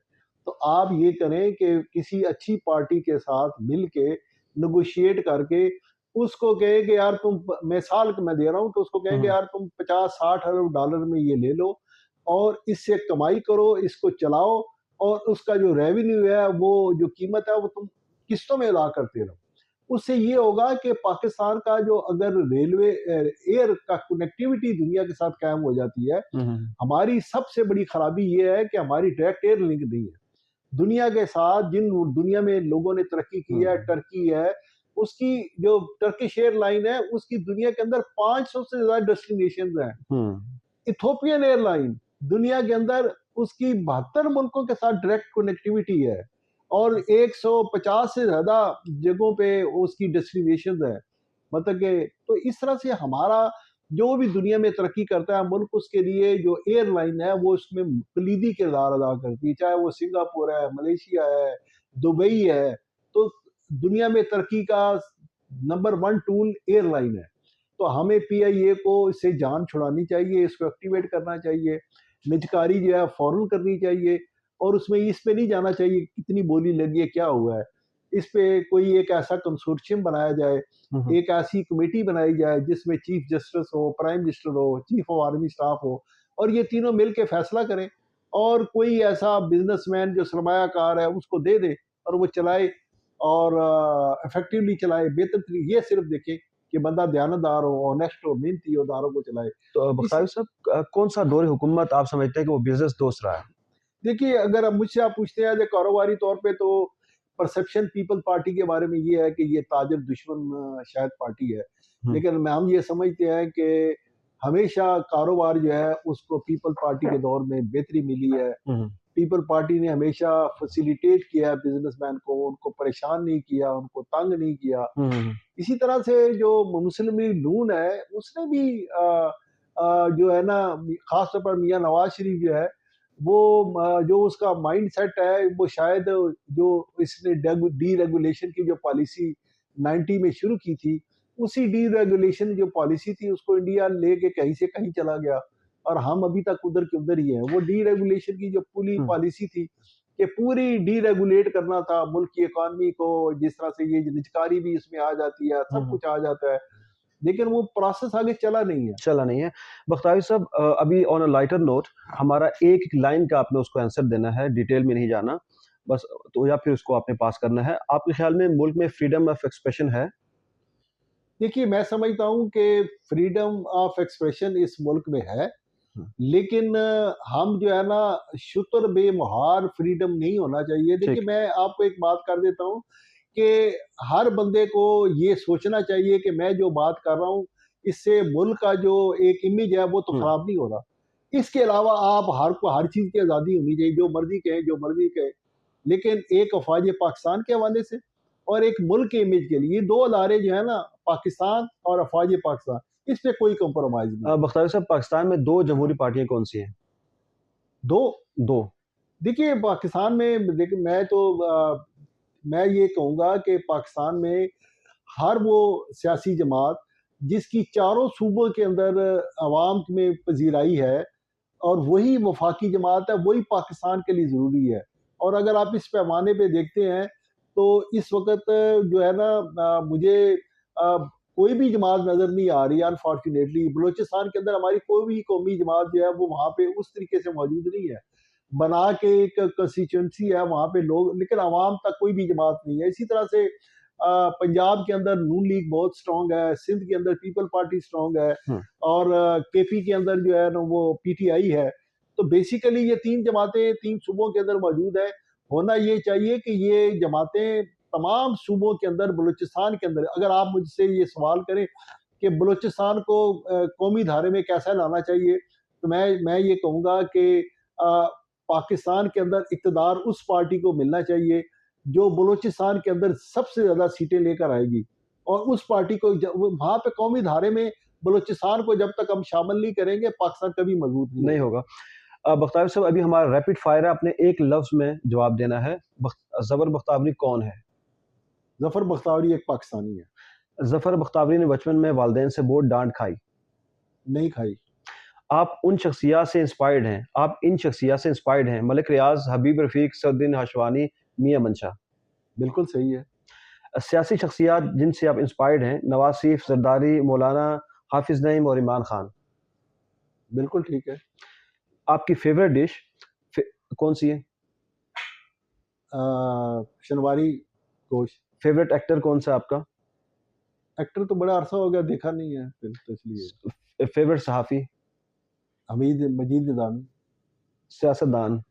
Speaker 1: तो आप ये करें कि किसी अच्छी पार्टी के साथ मिल के नेगोशिएट करके उसको कहें कि यार तुम मिसाल मैं दे रहा हूँ, कि उसको कहें
Speaker 2: हुँ,
Speaker 1: कि
Speaker 2: हुँ,
Speaker 1: यार तुम 50-60 अरब डॉलर में ये ले लो और इससे कमाई करो, इसको चलाओ, और उसका जो रेवेन्यू है, वो जो कीमत है, वो तुम किस्तों में अदा करते रहो। उससे ये होगा कि पाकिस्तान का जो अगर रेलवे एयर का कनेक्टिविटी दुनिया के साथ कायम हो जाती है,
Speaker 2: हुँ, हुँ,
Speaker 1: हमारी सबसे बड़ी खराबी ये है कि हमारी डायरेक्ट एयर लिंक नहीं है। दुनिया के साथ जिन दुनिया में लोगों ने तरक्की की
Speaker 2: हुँ,
Speaker 1: है, टर्की है, उसकी जो टर्किश एयरलाइन है, उसकी दुनिया के अंदर 500 से ज़्यादा डेस्टिनेशंस हैं।
Speaker 2: हुँ,
Speaker 1: इथोपियन एयरलाइन दुनिया के अंदर उसकी 72 मुल्कों के साथ डायरेक्ट कनेक्टिविटी है और 150 से ज़्यादा जगहों पे उसकी डेस्टिनेशंस है। मतलब कि तो इस तरह से हमारा जो भी दुनिया में तरक्की करता है मुल्क, उसके लिए जो एयरलाइन है वो उसमें कलीदी किरदार अदा करती है, चाहे वो सिंगापुर है, मलेशिया है, दुबई है। तो दुनिया में तरक्की का नंबर 1 टूल एयरलाइन है। तो हमें पीआईए को इससे जान छुड़ानी चाहिए, इसको एक्टिवेट करना चाहिए, निजकारी जो है फ़ौरन करनी चाहिए और उसमें इस पे नहीं जाना चाहिए कितनी बोली लगी है, क्या हुआ है। इस पे कोई एक ऐसा कंसोर्शियम बनाया जाए,
Speaker 2: हुँ, हुँ,
Speaker 1: एक ऐसी कमेटी बनाई जाए जिसमें चीफ जस्टिस हो, प्राइम मिनिस्टर हो, चीफ ऑफ आर्मी स्टाफ हो और ये तीनों मिल के फैसला करें और कोई ऐसा बिज़नेसमैन जो सरमायाकार है उसको दे दे और वो चलाए और इफ़ेक्टिवली चलाए, बेहतर तरी ये सिर्फ़ देखे कि बंदा दयानतदार हो, ऑनेस्ट हो, मेहनती हो, इदारों को चलाए।
Speaker 2: तो
Speaker 1: इस
Speaker 2: बख्तार साहब कौन-सा दौर हुकूमत आप समझते हैं कि वो बिज़नेस दोस्त रहा है?
Speaker 1: देखिए, अगर अब मुझसे आप पूछते हैं, जो कारोबारी तौर पे, तो परसेप्शन पीपल पार्टी के बारे में ये है कि ये ताजर दुश्मन शायद पार्टी है।
Speaker 2: हुँ,
Speaker 1: लेकिन हम ये समझते हैं कि हमेशा कारोबार जो है उसको पीपल पार्टी के दौर में बेहतरी मिली है।
Speaker 2: हुँ, हुँ,
Speaker 1: पीपल पार्टी ने हमेशा फैसिलिटेट किया बिज़नेसमैन को, उनको परेशान नहीं किया, उनको तंग नहीं किया।
Speaker 2: हुँ, हुँ,
Speaker 1: इसी तरह से जो मुस्लिम लीग नून है, उसने भी जो है ना, ख़ास तौर पर मियाँ नवाज़ शरीफ जो है, वो जो उसका माइंडसेट है, वो शायद जो इसने डीरेगुलेशन की जो पॉलिसी 90 में शुरू की थी, उसी डीरेगुलेशन जो पॉलिसी थी, उसको इंडिया लेके कहीं से कहीं चला गया और हम अभी तक उधर के उधर ही हैं। वो डीरेगुलेशन की जो पूरी
Speaker 2: हुँ,
Speaker 1: पॉलिसी थी, कि पूरी डीरेगुलेट करना था मुल्क की इकॉनमी को, जिस तरह से ये निजकारी भी इसमें आ जाती है,
Speaker 2: हुँ,
Speaker 1: सब
Speaker 2: हुँ।
Speaker 1: कुछ आ जाता है, लेकिन वो प्रोसेस आगे चला नहीं है।
Speaker 2: चला नहीं है। बख्तावी साहब अभी ऑन अ लाइटर नोट हमारा एक-एक लाइन का आपने उसको आंसर देना है, डिटेल में नहीं जाना। बस तो या फिर उसको आपने पास करना है। आपके ख़्याल में मुल्क में फ्रीडम ऑफ एक्सप्रेशन है?
Speaker 1: देखिए, मैं समझता हूँ कि फ्रीडम ऑफ एक्सप्रेशन इस मुल्क में है,
Speaker 2: हुँ,
Speaker 1: लेकिन हम जो है ना शुतर बेमुहार फ्रीडम नहीं होना चाहिए। देखिए,
Speaker 2: ठीक है।
Speaker 1: मैं आपको एक बात कर देता हूँ कि हर बंदे को ये सोचना चाहिए कि मैं जो बात कर रहा हूँ, इससे मुल्क का जो एक इमेज है, वो तो
Speaker 2: हुँ,
Speaker 1: खराब नहीं हो रहा। इसके अलावा आप हर चीज़ की आज़ादी होनी चाहिए, जो मर्ज़ी कहें, जो मर्ज़ी कहें। लेकिन एक अफ़वाज पाकिस्तान के हवाले से और एक मुल्क के इमेज के लिए, ये 2 अदारे जो है ना, पाकिस्तान और अफ़वाज पाकिस्तान, इस पे कोई कॉम्प्रोमाइज़ नहीं है।
Speaker 2: बख्तावी साहब पाकिस्तान में 2 जमहूरी पार्टियाँ कौन-सी हैं?
Speaker 1: 2
Speaker 2: 2
Speaker 1: देखिए, पाकिस्तान में देखिए मैं ये कहूँगा कि पाकिस्तान में हर वो सियासी जमात जिसकी चारों सूबों के अंदर अवाम में पज़ीराई है और वही वफाकी जमात है, वही पाकिस्तान के लिए ज़रूरी है। और अगर आप इस पैमाने पे देखते हैं, तो इस वक़्त जो है ना मुझे कोई भी जमात नज़र नहीं आ रही है अनफॉर्च्यूनेटली। बलूचिस्तान के अंदर हमारी कोई भी कौमी जमात जो है, वो वहाँ पे उस तरीके से मौजूद नहीं है। बना के एक कंस्टिट्यूएंसी है वहाँ पे लोग, लेकिन अवाम तक कोई भी जमात नहीं है। इसी तरह से पंजाब के अंदर नून लीग बहुत स्ट्रॉन्ग है, सिंध के अंदर पीपल पार्टी स्ट्रॉन्ग है
Speaker 2: हुँ,
Speaker 1: और केपी के अंदर जो है ना वो पीटीआई है। तो बेसिकली ये 3 जमातें 3 सूबों के अंदर मौजूद है। होना ये चाहिए कि ये जमातें तमाम सूबों के अंदर, बलूचिस्तान के अंदर अगर आप मुझसे ये सवाल करें कि बलूचिस्तान को कौमी धारे में कैसा लाना चाहिए, तो मैं ये कहूँगा कि अ, पाकिस्तान के अंदर इक़्तिदार उस पार्टी को मिलना चाहिए, जो बलूचिस्तान के अंदर सबसे ज़्यादा सीटें लेकर आएगी और उस पार्टी को वहाँ पे कौमी धारे में बलूचिस्तान को जब तक हम शामिल नहीं करेंगे, पाकिस्तान कभी मजबूत नहीं
Speaker 2: नहीं
Speaker 1: होगा।
Speaker 2: होगा। बख्तावी साहब अभी हमारा रैपिड फायर है, आपने एक लफ्ज़ में जवाब देना है। ज़फ़र बख्तावरी कौन है?
Speaker 1: ज़फ़र बख्तावरी एक पाकिस्तानी है,
Speaker 2: ज़फ़र बख्तावरी ने बचपन में वालिदैन से बहुत डाँट खाई।
Speaker 1: नहीं खाई।
Speaker 2: आप उन शख्सियत से इंस्पायर्ड हैं आप इन शख्सियत से इंस्पायर्ड हैं, मलिक रियाज़, हबीब रफ़ीक, सदरुद्दीन हाशवानी, मियां मंशा।
Speaker 1: बिल्कुल सही है।
Speaker 2: सियासी शख्सियत जिनसे आप इंस्पायर्ड हैं, नवाज़ शरीफ, ज़रदारी, मौलाना, हाफ़िज़ नईम और इमरान खान।
Speaker 1: बिल्कुल ठीक है।
Speaker 2: आपकी फ़ेवरेट डिश फ़े कौन-सी है?
Speaker 1: शनवारी गोश्त।
Speaker 2: फ़ेवरेट एक्टर कौन-सा है आपका?
Speaker 1: एक्टर तो बड़ा अरसा हो गया देखा नहीं है फिर तो इसलिए।
Speaker 2: फ़ेवरेट सहाफ़ी,
Speaker 1: हमीद मजीद निज़ामी,
Speaker 2: सियासतदान,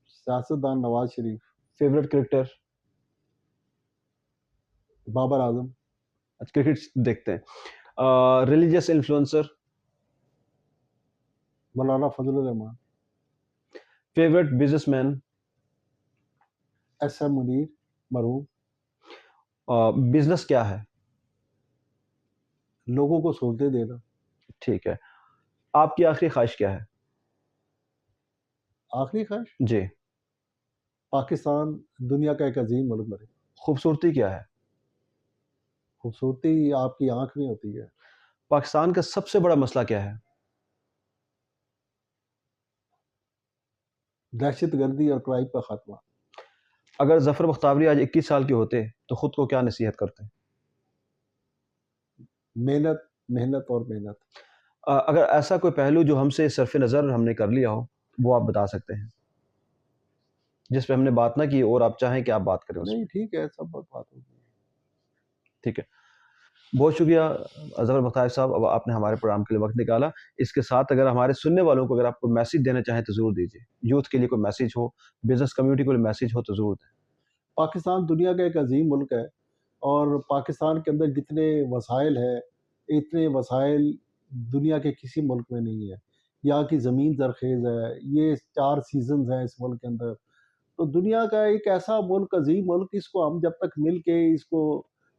Speaker 1: सियासतदान नवाज़ शरीफ,
Speaker 2: फ़ेवरेट क्रिकेटर?
Speaker 1: बाबर आज़म,
Speaker 2: अच्छा क्रिकेट देखते हैं। Religious influencer,
Speaker 1: Maulana Fazlur Rehman,
Speaker 2: favourite businessman,
Speaker 1: SM Munir, मरहूम।
Speaker 2: बिज़नेस क्या है?
Speaker 1: लोगों को सहूलतें देना।
Speaker 2: ठीक है। आपकी आखिरी ख़्वाहिश क्या है?
Speaker 1: आखिरी ख्वाहिश,
Speaker 2: जी,
Speaker 1: पाकिस्तान दुनिया का एक अज़ीम मुल्क बने।
Speaker 2: खूबसूरती क्या है?
Speaker 1: खूबसूरती आपकी आँख में होती है।
Speaker 2: पाकिस्तान का सबसे बड़ा मसला क्या है?
Speaker 1: दहशतगर्दी और क्राइम का खात्मा।
Speaker 2: अगर ज़फ़र बख्तावरी आज 21 साल के होते, तो खुद को क्या नसीहत करते?
Speaker 1: मेहनत, मेहनत और मेहनत।
Speaker 2: अगर ऐसा कोई पहलू जो हमसे सरफ़ नज़र हमने कर लिया हो, वो आप बता सकते हैं, जिस पे हमने बात ना की और आप चाहें कि आप बात करें उस
Speaker 1: नहीं
Speaker 2: पे?
Speaker 1: ठीक है, सब बात होगी।
Speaker 2: ठीक है। बहुत शुक्रिया ज़फ़र बख्तावरी साहब, अब आपने हमारे प्रोग्राम के लिए वक़्त निकाला। इसके साथ अगर हमारे सुनने वालों को अगर आप कोई मैसेज देना चाहें, तो ज़रूर दीजिए। यूथ के लिए कोई मैसेज हो, बिज़नेस कम्युनिटी के लिए मैसेज हो, तो ज़रूर दें।
Speaker 1: पाकिस्तान दुनिया का एक अज़ीम मुल्क है और पाकिस्तान के अंदर जितने वसाइल हैं, इतने वसाइल दुनिया के किसी मुल्क में नहीं है। यहाँ की ज़मीन ज़रख़ेज़ है, ये 4 सीज़न्स हैं इस मुल्क के अंदर। तो दुनिया का एक ऐसा मुल्क, अज़ीम मुल्क, इसको हम जब तक मिल के इसको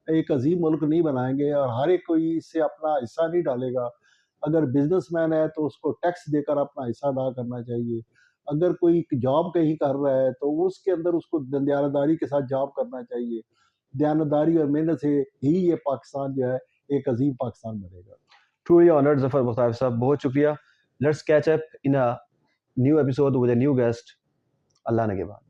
Speaker 1: एक अज़ीम मुल्क नहीं बनाएँगे और हर एक कोई इससे अपना हिस्सा नहीं डालेगा। अगर बिज़नेसमैन है तो उसको टैक्स देकर अपना हिस्सा अदा करना चाहिए। अगर कोई जॉब कहीं कर रहा है तो वो उसके अंदर उसको दयानतदारी के साथ जॉब करना चाहिए। दयानतदारी और मेहनत से ही ये पाकिस्तान जो है एक अज़ीम पाकिस्तान बनेगा।
Speaker 2: ट्रूली ऑनर्ड ज़फ़र बख्तावरी साहब, बहुत शुक्रिया। Let's catch up in a new episode with a new guest. Allah ने के बाद।